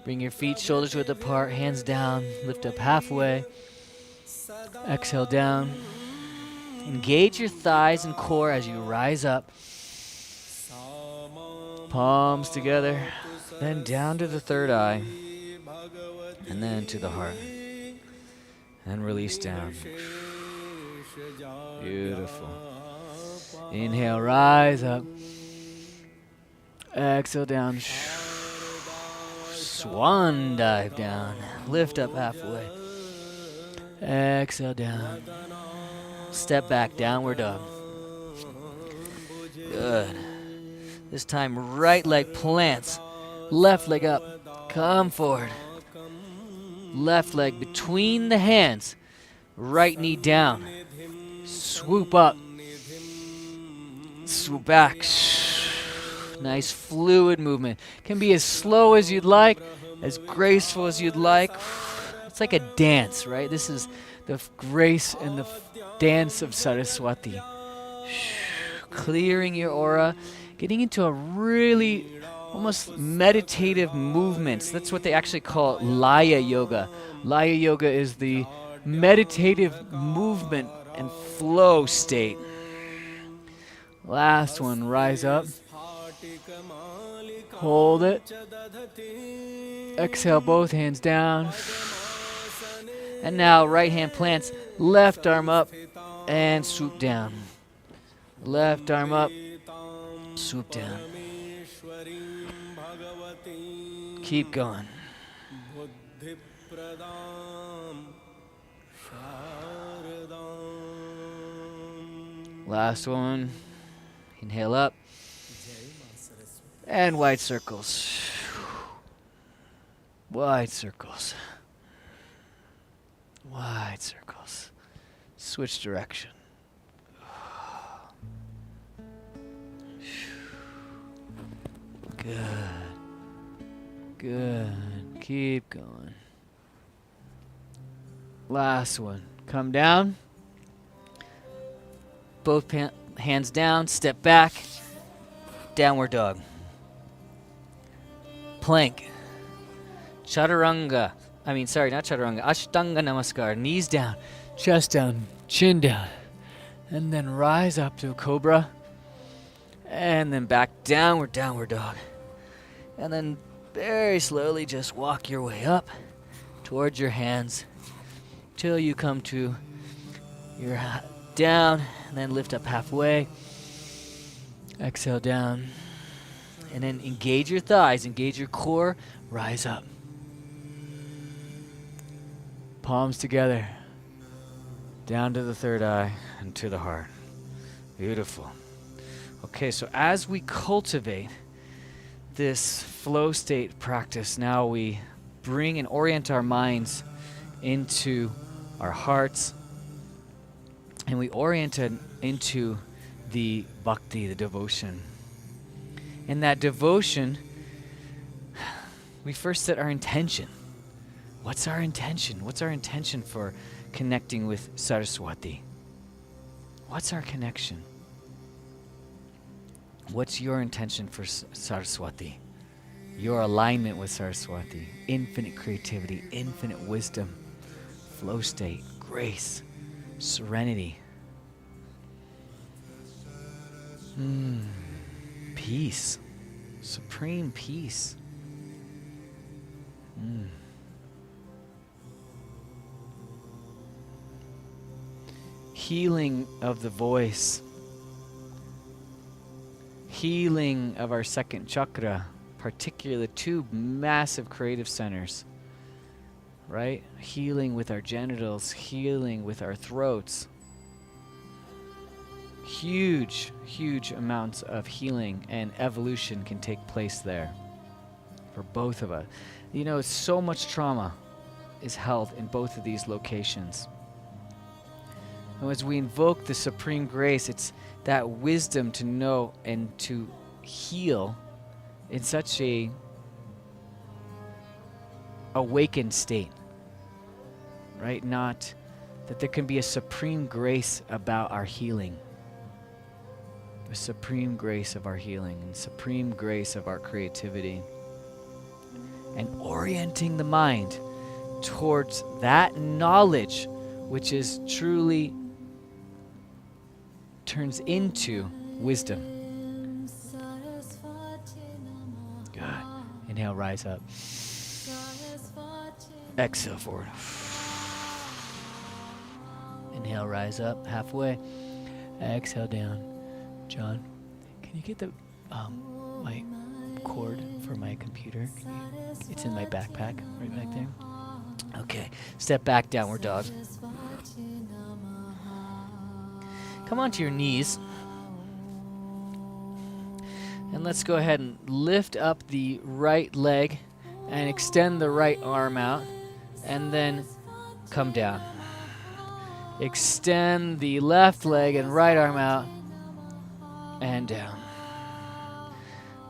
Bring your feet shoulders width apart, hands down, lift up halfway. Exhale down. Engage your thighs and core as you rise up. Palms together, then down to the third eye, and then to the heart. And release down. Beautiful. Inhale, rise up. Exhale down. Swan dive down. Lift up halfway. Exhale down. Step back, downward dog. Good. This time, right leg plants. Left leg up. Come forward. Left leg between the hands. Right knee down. Swoop up. Swoop back. Nice fluid movement. Can be as slow as you'd like, as graceful as you'd like. It's like a dance, right? This is the grace and the dance of Saraswati. Clearing your aura, getting into a really almost meditative movements. That's what they actually call Laya Yoga. Laya Yoga is the meditative movement and flow state. Last one, rise up. Hold it. Exhale, both hands down. And now right hand plants, left arm up and swoop down. Left arm up, swoop down. Keep going. Last one. Inhale up. And wide circles. Wide circles. Wide circles. Switch direction. Good. Good. Keep going. Last one. Come down. Both hands down. Step back. Downward dog. Plank. Chaturanga. Not chaturanga. Ashtanga Namaskar. Knees down. Chest down. Chin down. And then rise up to a cobra. And then back downward dog. And then very slowly just walk your way up towards your hands till you come to your down, and then lift up halfway. Exhale down. And then engage your thighs, engage your core, rise up. Palms together. Down to the third eye and to the heart. Beautiful. Okay, so as we cultivate this flow state practice, now we bring and orient our minds into our hearts, and we orient it into the bhakti, the devotion. In that devotion, we first set our intention. What's our intention? What's our intention for connecting with Saraswati? What's our connection? What's your intention for Saraswati? Your alignment with Saraswati. Infinite creativity, infinite wisdom, flow state, grace, serenity. Peace. Supreme peace. Healing of the voice. Healing of our second chakra, particularly the two massive creative centers, right? Healing with our genitals, healing with our throats, huge, huge amounts of healing and evolution can take place there for both of us. You know, so much trauma is held in both of these locations. And as we invoke the supreme grace, it's that wisdom to know and to heal in such a awakened state, right? Not that there can be a supreme grace about our healing, a supreme grace of our healing and supreme grace of our creativity, and orienting the mind towards that knowledge which is truly turns into wisdom. Good. Inhale, rise up. Exhale, forward. Inhale, rise up, halfway. Exhale, down. John, can you get the my cord for my computer? It's in my backpack, right back there. Okay, step back, downward dog. Come onto your knees. And let's go ahead and lift up the right leg and extend the right arm out. And then come down. Extend the left leg and right arm out and down.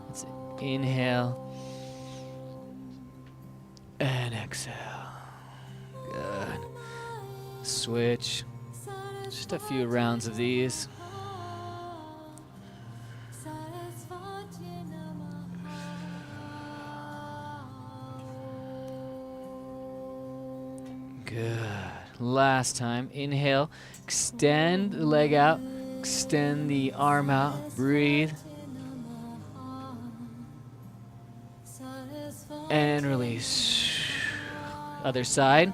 Let's inhale and exhale. Good. Switch. Just a few rounds of these. Good. Last time. Inhale. Extend the leg out. Extend the arm out. Breathe. And release. Other side.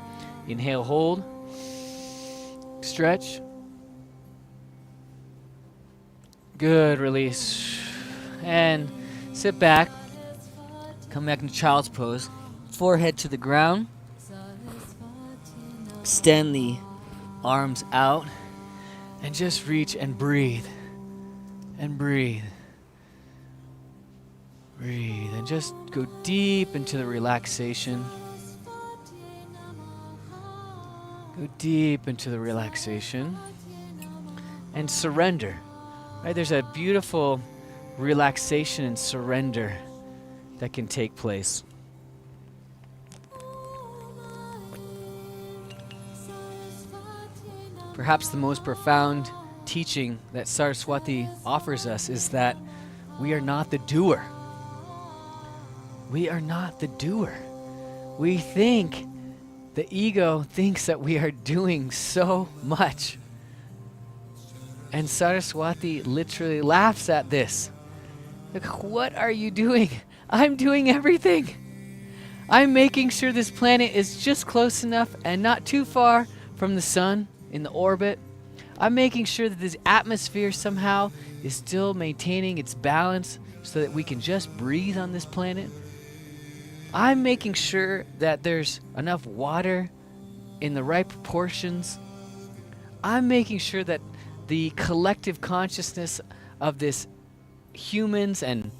Inhale, hold. Stretch. Good. Release. And sit back. Come back into child's pose. Forehead to the ground. Extend the arms out. And just reach and breathe. And breathe. Breathe. And just go deep into the relaxation. Go deep into the relaxation. And surrender. Right? There's a beautiful relaxation and surrender that can take place. Perhaps the most profound teaching that Saraswati offers us is that we are not the doer. We are not the doer. We think, the ego thinks that we are doing so much. And Saraswati literally laughs at this. Like, what are you doing? I'm doing everything. I'm making sure this planet is just close enough and not too far from the sun in the orbit. I'm making sure that this atmosphere somehow is still maintaining its balance so that we can just breathe on this planet. I'm making sure that there's enough water in the right proportions. I'm making sure that the collective consciousness of this humans and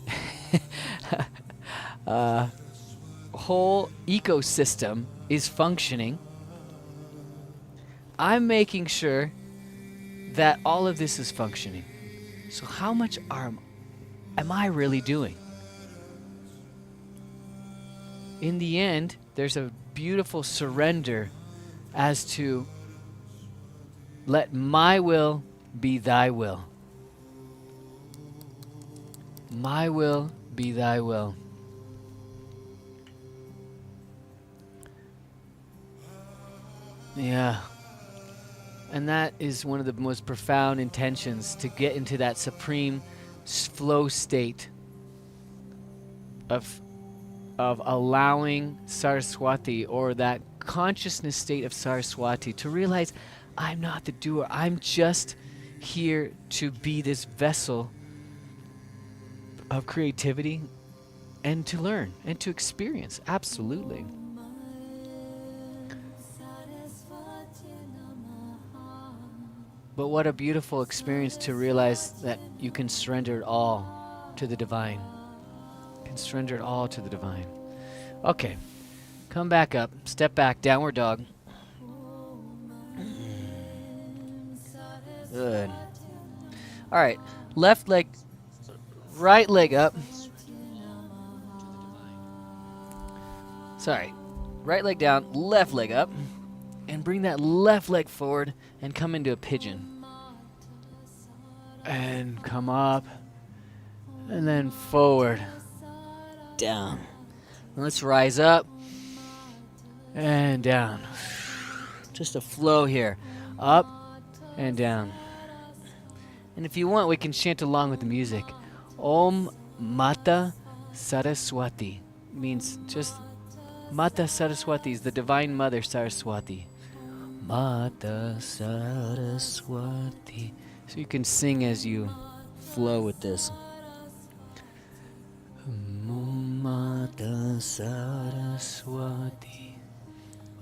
whole ecosystem is functioning. I'm making sure that all of this is functioning. So how much am I really doing? In the end, there's a beautiful surrender as to let my will be thy will. My will be thy will. Yeah. And that is one of the most profound intentions, to get into that supreme flow state of allowing Saraswati, or that consciousness state of Saraswati, to realize I'm not the doer. I'm just here to be this vessel of creativity and to learn and to experience. Absolutely. But what a beautiful experience to realize that you can surrender it all to the divine. You can surrender it all to the divine. Okay, come back up, step back, downward dog. Good. All right, left leg, right leg up. Sorry, right leg down, left leg up. And bring that left leg forward and come into a pigeon. And come up. And then forward. Down. Let's rise up. And down. Just a flow here. Up and down. And if you want, we can chant along with the music. Om Mata Saraswati means just Mata Saraswati is the Divine Mother Saraswati. Mata Saraswati. So you can sing as you flow with this. Om Mata Saraswati.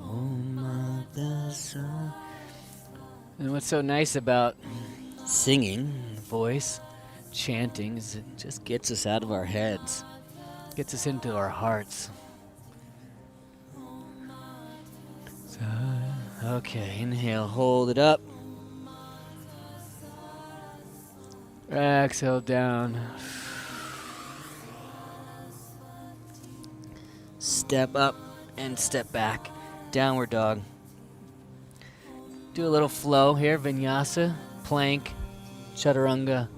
Om Mata Saraswati. And what's so nice about singing, voice, chanting, is it just gets us out of our heads. Gets us into our hearts. Okay, inhale, hold it up. Exhale down. Step up and step back. Downward dog. Do a little flow here. Vinyasa, plank, chaturanga,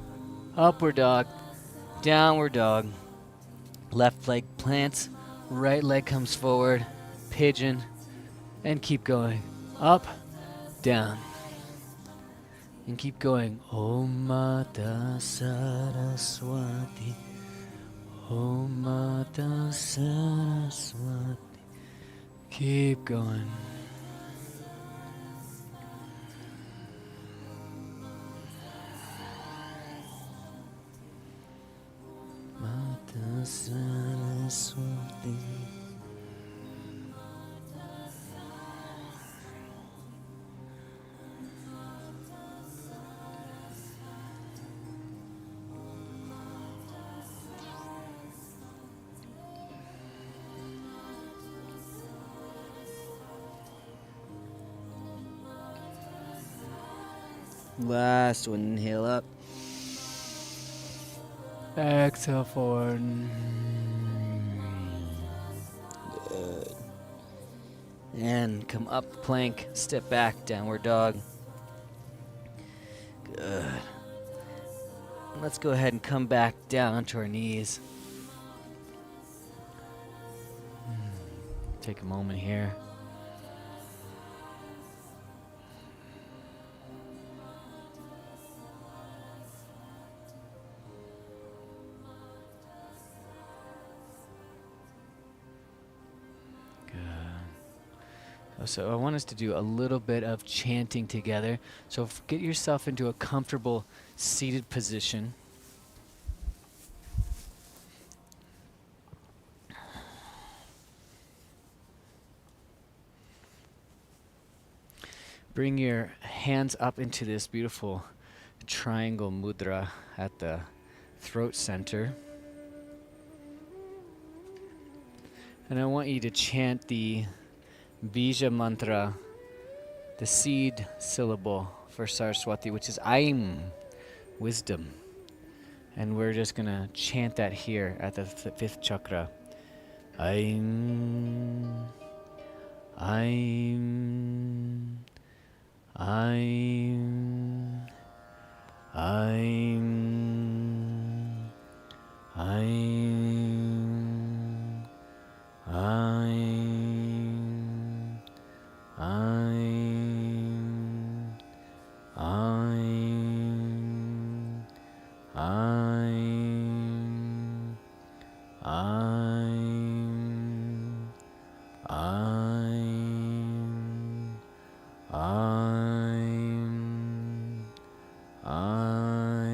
upward dog, downward dog. Left leg plants, right leg comes forward, pigeon, and keep going. Up, down. And keep going. Om Mata Saraswati. Om Mata Saraswati. Keep going. Mata Saraswati. Last one, inhale up. Exhale forward. Good. And come up, plank, step back, downward dog. Good. Let's go ahead and come back down onto our knees. Take a moment here. So I want us to do a little bit of chanting together. So get yourself into a comfortable seated position. Bring your hands up into this beautiful triangle mudra at the throat center. And I want you to chant the Bija mantra, the seed syllable for Saraswati, which is Aim, wisdom. And we're just going to chant that here at the fifth chakra. Aim, Aim, Aim, Aim, Aim, Aim. I'm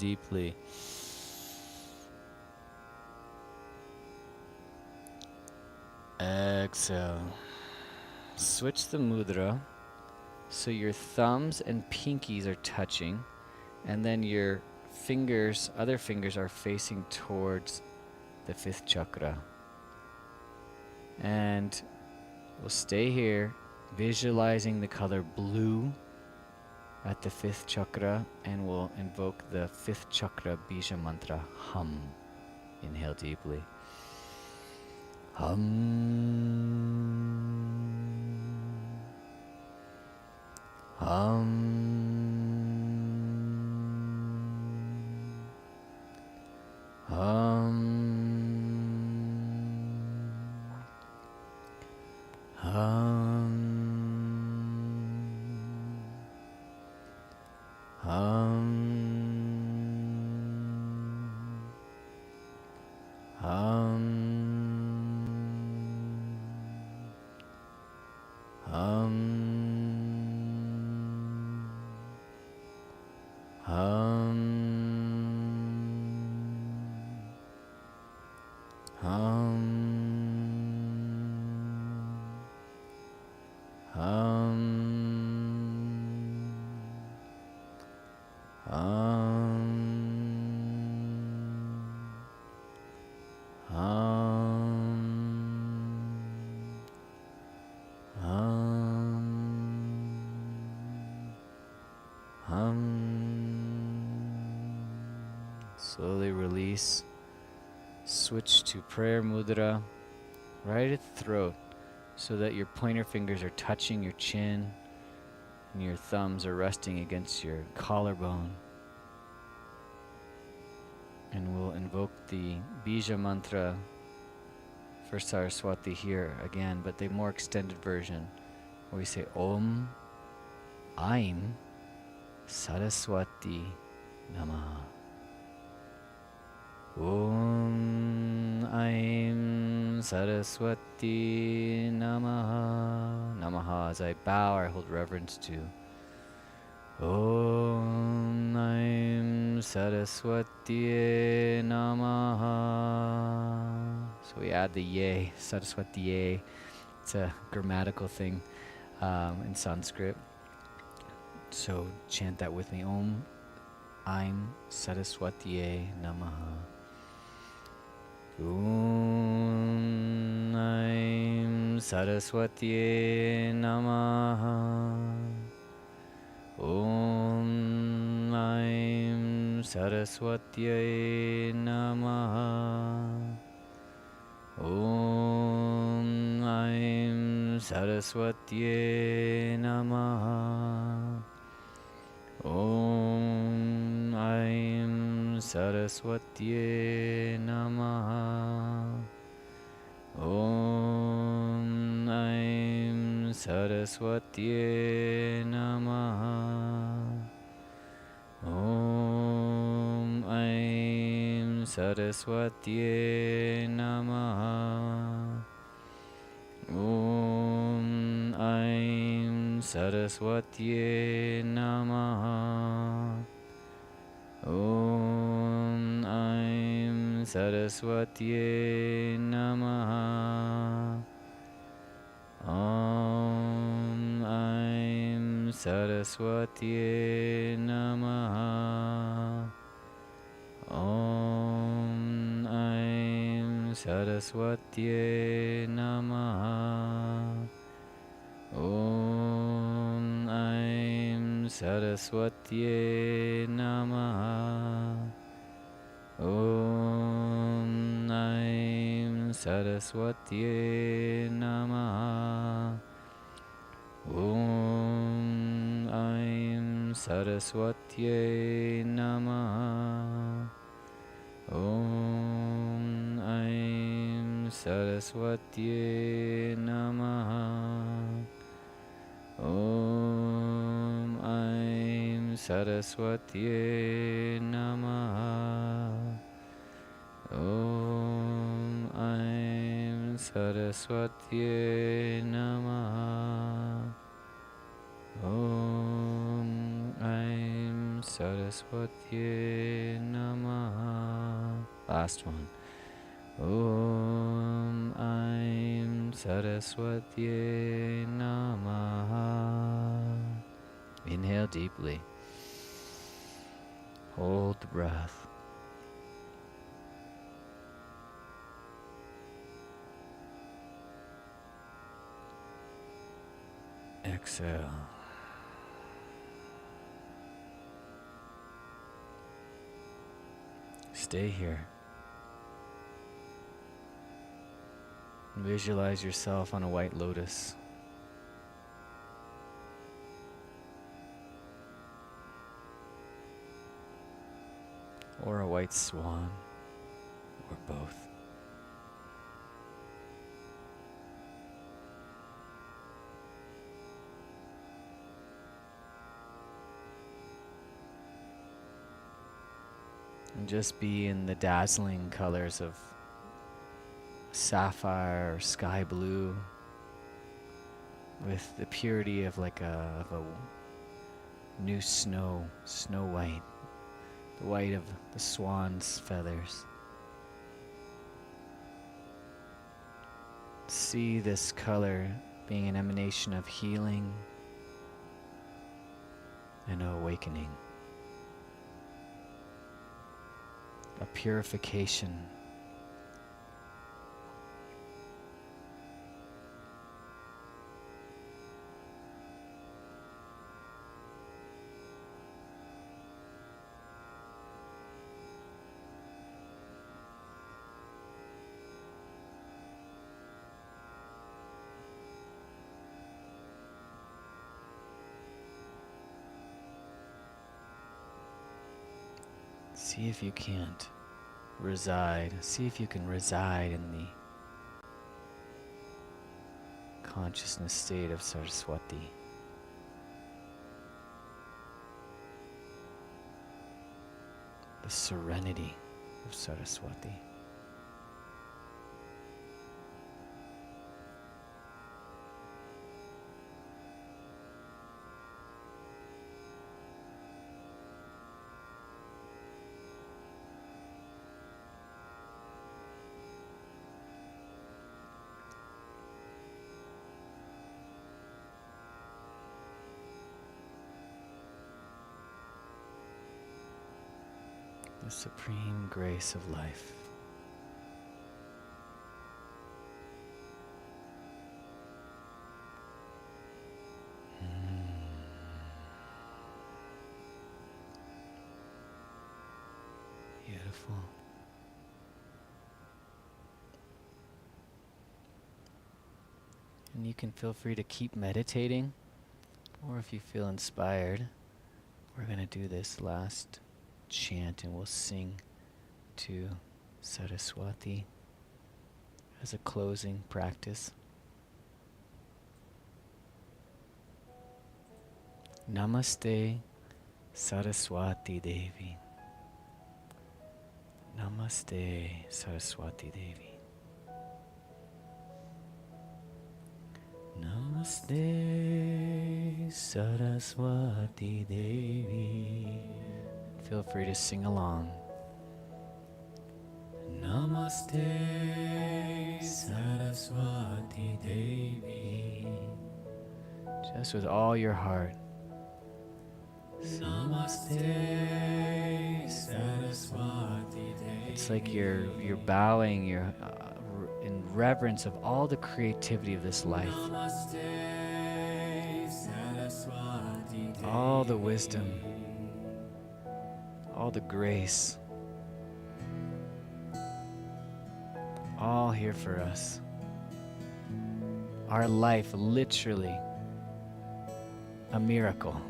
deeply. Exhale. Switch the mudra so your thumbs and pinkies are touching, and then your fingers, other fingers, are facing towards the fifth chakra. And we'll stay here, visualizing the color blue at the fifth chakra, and we'll invoke the fifth chakra bija mantra, hum. Inhale deeply. Hum. Hum. Hum. Hum. Hum. Hum. Hum. Hum. Hum. Hum. Slowly release. Switch to prayer mudra right at the throat so that your pointer fingers are touching your chin and your thumbs are resting against your collarbone. And we'll invoke the bija mantra for Saraswati here again, but the more extended version, where we say Om Aim Saraswati Namaha. Om Aim Saraswati Namaha. Namaha, as I bow, I hold reverence to. Om Aim Saraswati Namaha. So we add the ye, Saraswati ye. It's a grammatical thing in Sanskrit. So chant that with me. Om Aim Saraswati Namaha. Om Aim Saraswati Namaha. Om Aim Saraswati Namaha. Om Aim Saraswati Namaha. Om Aim Saraswati Namaha. Om Aim Saraswati Namaha. Om Aim Saraswati Namaha. Om Aim Saraswati Namaha. Om Aim Saraswati Namaha. Om Aim Saraswati Namaha. Om Aim Saraswati Namaha. Om Aim Saraswati Namaha. Om Aim Saraswati Namaha. Om Aim Saraswati Namaha. Om Aim Saraswati Namaha. Om Aim Saraswati Namaha. Om Aim Saraswati Namaha. Om Aim Saraswati Namaha. Last one. Om Aim Saraswati Namaha. Inhale deeply. Hold the breath. Exhale. Stay here. Visualize yourself on a white lotus. Or a white swan, or both. And just be in the dazzling colors of sapphire or sky blue, with the purity of like a new snow white, the white of the swan's feathers. See this color being an emanation of healing and awakening, a purification. See if you can't reside. See if you can reside in the consciousness state of Saraswati. The serenity of Saraswati. The supreme grace of life. Beautiful. And you can feel free to keep meditating, or if you feel inspired, we're going to do this last chant and we'll sing to Saraswati as a closing practice. Namaste Saraswati Devi. Namaste Saraswati Devi. Namaste Saraswati Devi. Feel free to sing along. Namaste Saraswati Devi. Just with all your heart. Namaste Saraswati Devi. It's like you're bowing in reverence of all the creativity of this life. Namaste Saraswati Devi. All the wisdom, all the grace, all here for us. Our life, literally a miracle.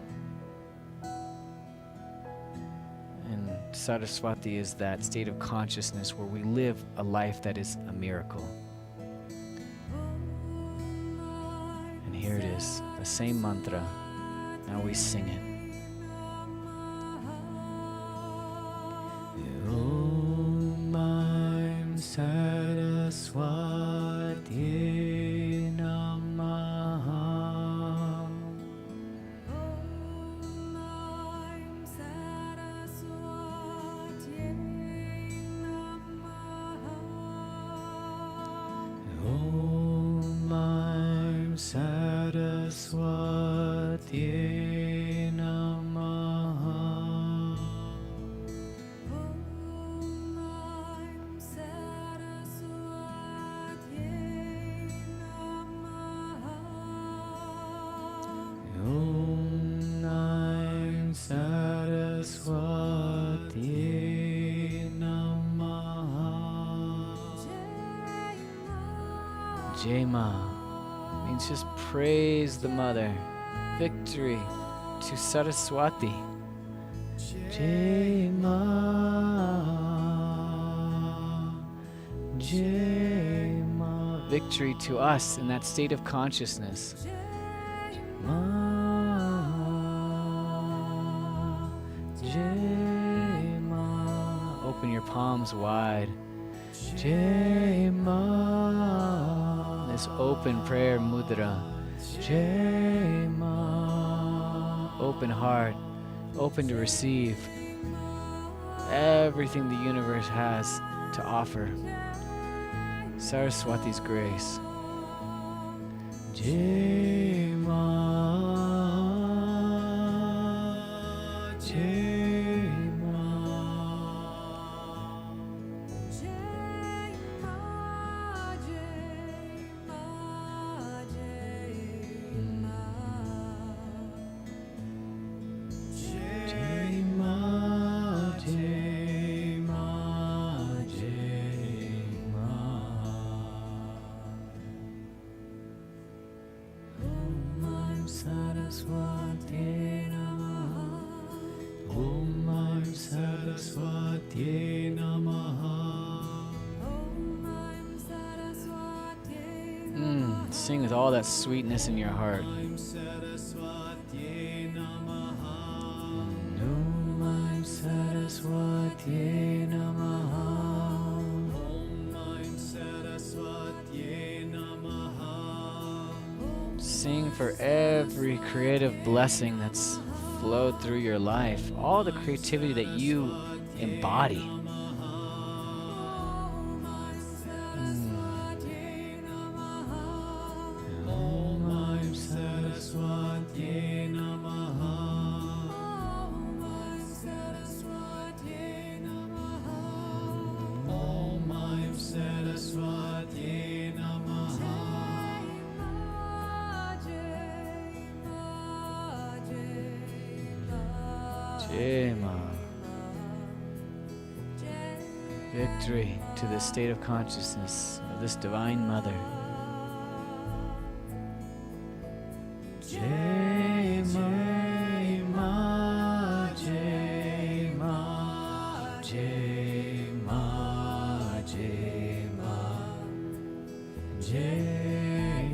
And Saraswati is that state of consciousness where we live a life that is a miracle. And here it is, the same mantra. Now we sing it. Om Aim Saraswati Namaha. Om Aim Saraswati Saraswati Namaha. Saraswati Namaha. Jema means just praise the mother. Victory to Saraswati. Jema, Jema. Victory to us in that state of consciousness. Open your palms wide. Jema. This open prayer mudra. Jema. Open heart. Open to receive everything the universe has to offer. Saraswati's grace. Jema. Saraswati Namaha. Om Saraswati Namaha. Sing with all that sweetness in your heart. Om Saraswati Namaha. Om Saraswati Namaha. Om Saraswati Namaha. Sing for every creative blessing that's flowed through your life, all the creativity that you embody. Jema. Victory to the state of consciousness of this Divine Mother. Jema, Jema, Jema, Jema, Jema.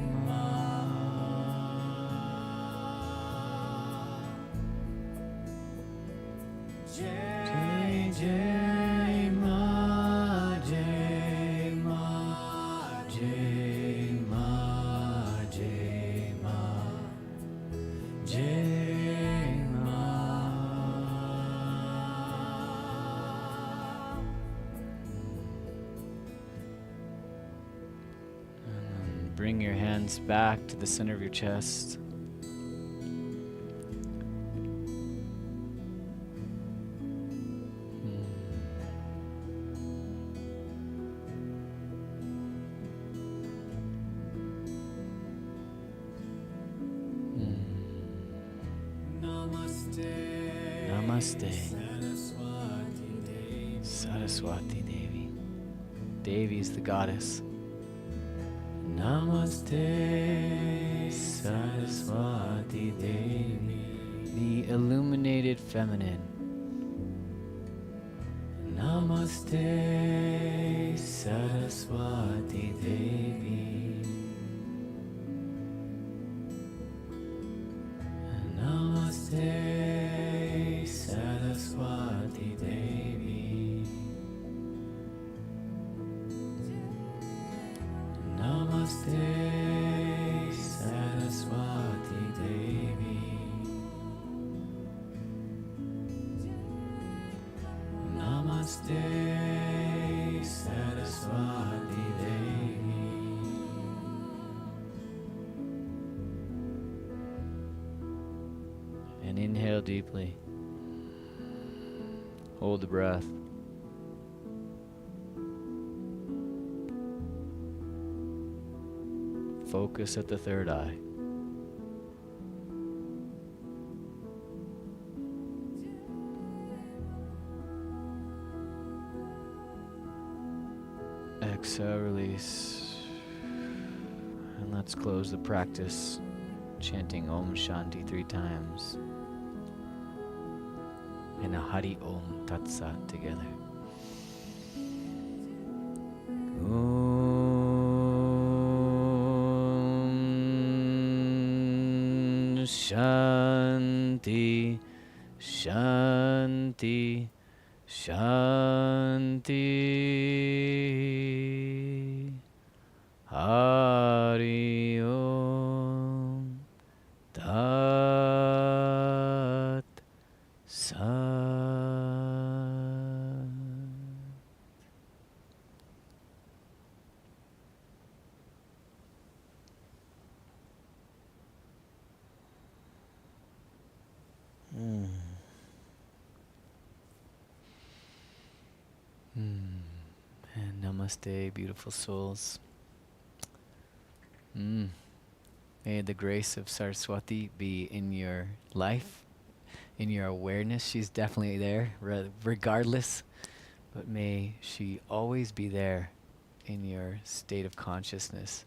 Bring your hands back to the center of your chest. Namaste. Saraswati Devi. Devi is the goddess. Namaste, Saraswati Devi, the illuminated feminine. Namaste, Saraswati Devi. Namaste, Saraswati Devi. Namaste, Saraswati Devi. Namaste, Saraswati Devi. Exhale deeply. Hold the breath. Focus at the third eye. Exhale, release. And let's close the practice chanting Om Shanti 3 times. And a Hari Om Tat Sat together. Om Shanti, Shanti, Shanti. Hari Om Tat Sat. And namaste, beautiful souls. May the grace of Saraswati be in your life, in your awareness. She's definitely there, regardless. But may she always be there in your state of consciousness,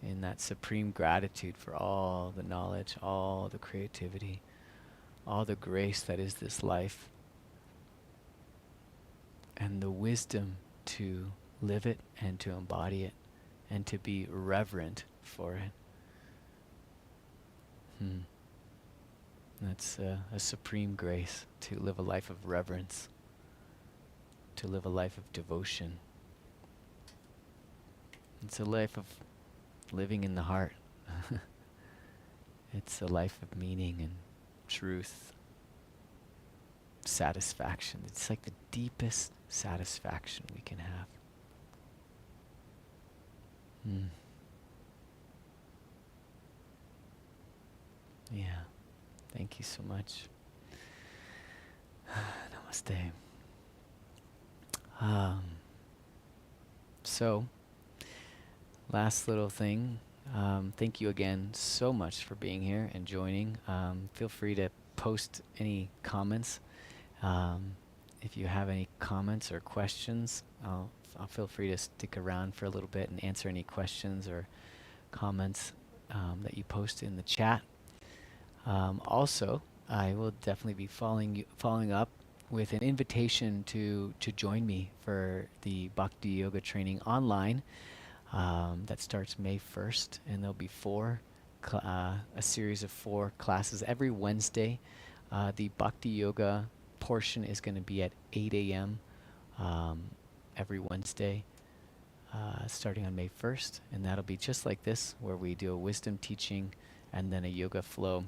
in that supreme gratitude for all the knowledge, all the creativity, all the grace that is this life, and the wisdom to live it and to embody it and to be reverent for it. That's a supreme grace, to live a life of reverence, to live a life of devotion. It's a life of living in the heart. It's a life of meaning and truth, satisfaction. It's like the deepest satisfaction we can have. Yeah. Thank you so much. Namaste. So, last little thing. Thank you again so much for being here and joining. Feel free to post any comments. If you have any comments or questions, I'll feel free to stick around for a little bit and answer any questions or comments that you post in the chat. Also, I will definitely be following up with an invitation to join me for the Bhakti Yoga training online that starts May 1st, and there'll be a series of 4 classes every Wednesday. The Bhakti Yoga portion is going to be at 8 a.m. Every Wednesday, starting on May 1st, and that'll be just like this, where we do a wisdom teaching and then a yoga flow,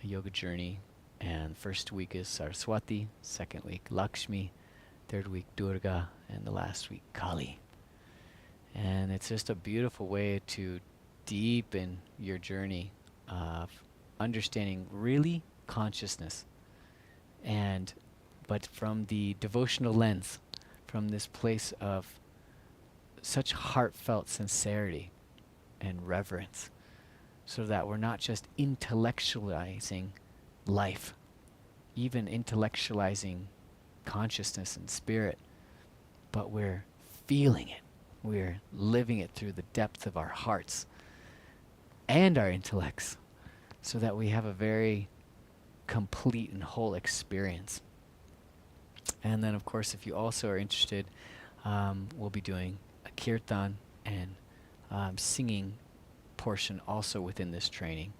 a yoga journey. And first week is Saraswati, second week Lakshmi, third week Durga, and the last week Kali. And it's just a beautiful way to deepen your journey of understanding really consciousness, but from the devotional lens, from this place of such heartfelt sincerity and reverence, so that we're not just intellectualizing life, even intellectualizing consciousness and spirit, but we're feeling it. We're living it through the depth of our hearts and our intellects, so that we have a very complete and whole experience. And then, of course, if you also are interested, we'll be doing a Kirtan and singing portion also within this training.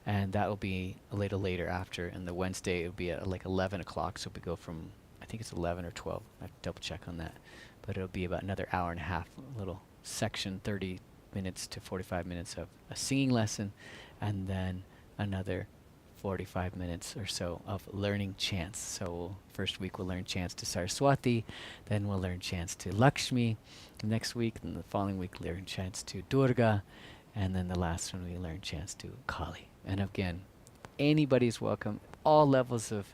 And that will be a little later after. And the Wednesday, it'll be at like 11 o'clock. So we go from, I think it's 11 or 12. I have to double check on that. But it'll be about another hour and a half, a little section, 30 minutes to 45 minutes of a singing lesson. And then another 45 minutes or so of learning chants. So first week we'll learn chants to Saraswati, then we'll learn chants to Lakshmi. Next week, and the following week, learn chants to Durga. And then the last one, we learn chants to Kali. And again, anybody's welcome. all levels of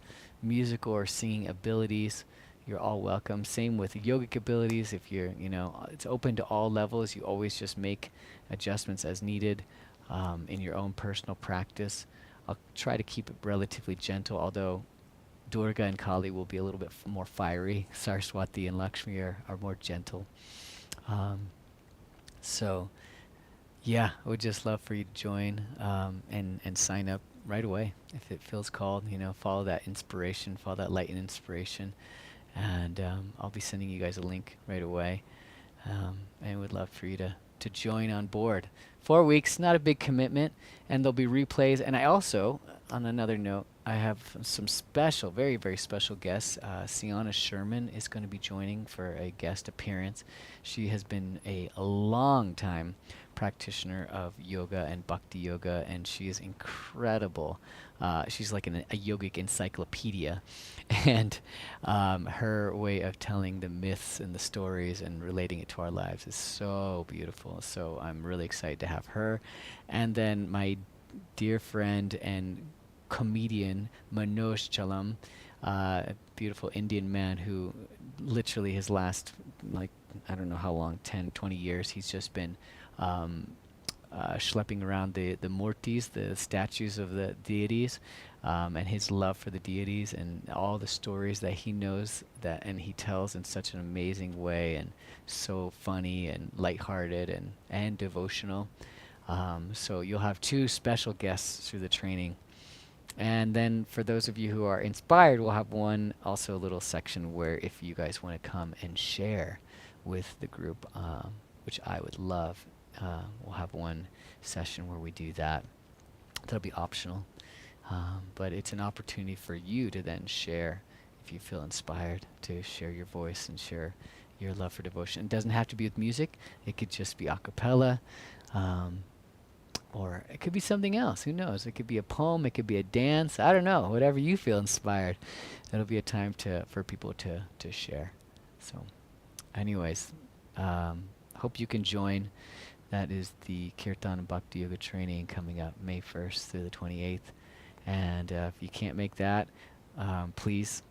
musical or singing abilities, you're all welcome. Same with yogic abilities. If you're, it's open to all levels. You always just make adjustments as needed in your own personal practice. I'll try to keep it relatively gentle, although Durga and Kali will be a little bit more fiery. Saraswati and Lakshmi are more gentle. Um, so, yeah, I would just love for you to join and sign up right away if it feels called. Follow that inspiration, follow that light and inspiration, and I'll be sending you guys a link right away. And would love for you to join on board. 4 weeks, not a big commitment, and there'll be replays. And I also, on another note, I have some special, very, very special guests. Sienna Sherman is going to be joining for a guest appearance. She has been a long time practitioner of yoga and bhakti yoga, and she is incredible. She's like a yogic encyclopedia, and her way of telling the myths and the stories and relating it to our lives is so beautiful. So I'm really excited to have her. And then my dear friend and comedian Manoj Chalam, a beautiful Indian man who literally his last, like, I don't know how long, 10, 20 years, he's just been schlepping around the murtis, the statues of the deities, and his love for the deities and all the stories that he knows and he tells in such an amazing way, and so funny and lighthearted and devotional. So you'll have two special guests through the training. And then for those of you who are inspired, we'll have one also a little section where if you guys want to come and share with the group, which I would love, we'll have one session where we do that. That'll be optional. But it's an opportunity for you to then share, if you feel inspired, to share your voice and share your love for devotion. It doesn't have to be with music. It could just be a cappella. Or it could be something else. Who knows? It could be a poem. It could be a dance. I don't know. Whatever you feel inspired. That'll be a time for people to share. So anyways, hope you can join. That is the Kirtan and Bhakti Yoga training coming up May 1st through the 28th. And if you can't make that, please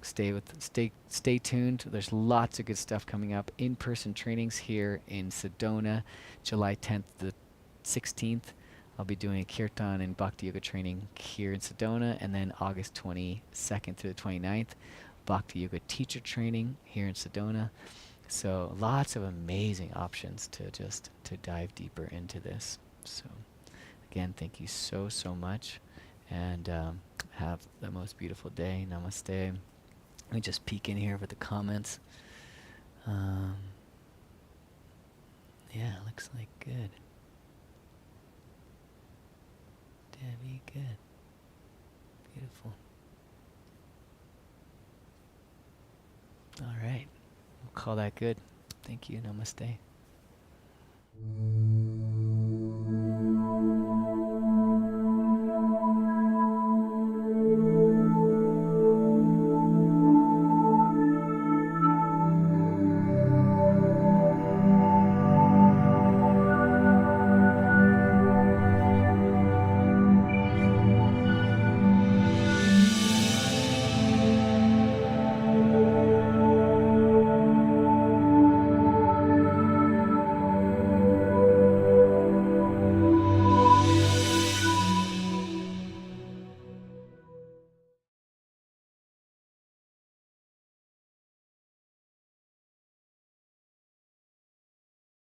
stay tuned. There's lots of good stuff coming up. In-person trainings here in Sedona, July 10th to 16th. I'll be doing a Kirtan and Bhakti Yoga training here in Sedona, and then August 22nd through the 29th, Bhakti Yoga teacher training here in Sedona. So lots of amazing options to dive deeper into this. So again, thank you so much, and have the most beautiful day. Namaste. Let me just peek in here with the comments. Yeah, looks like good. Debbie, good. Beautiful. All right. We'll call that good. Thank you. Namaste.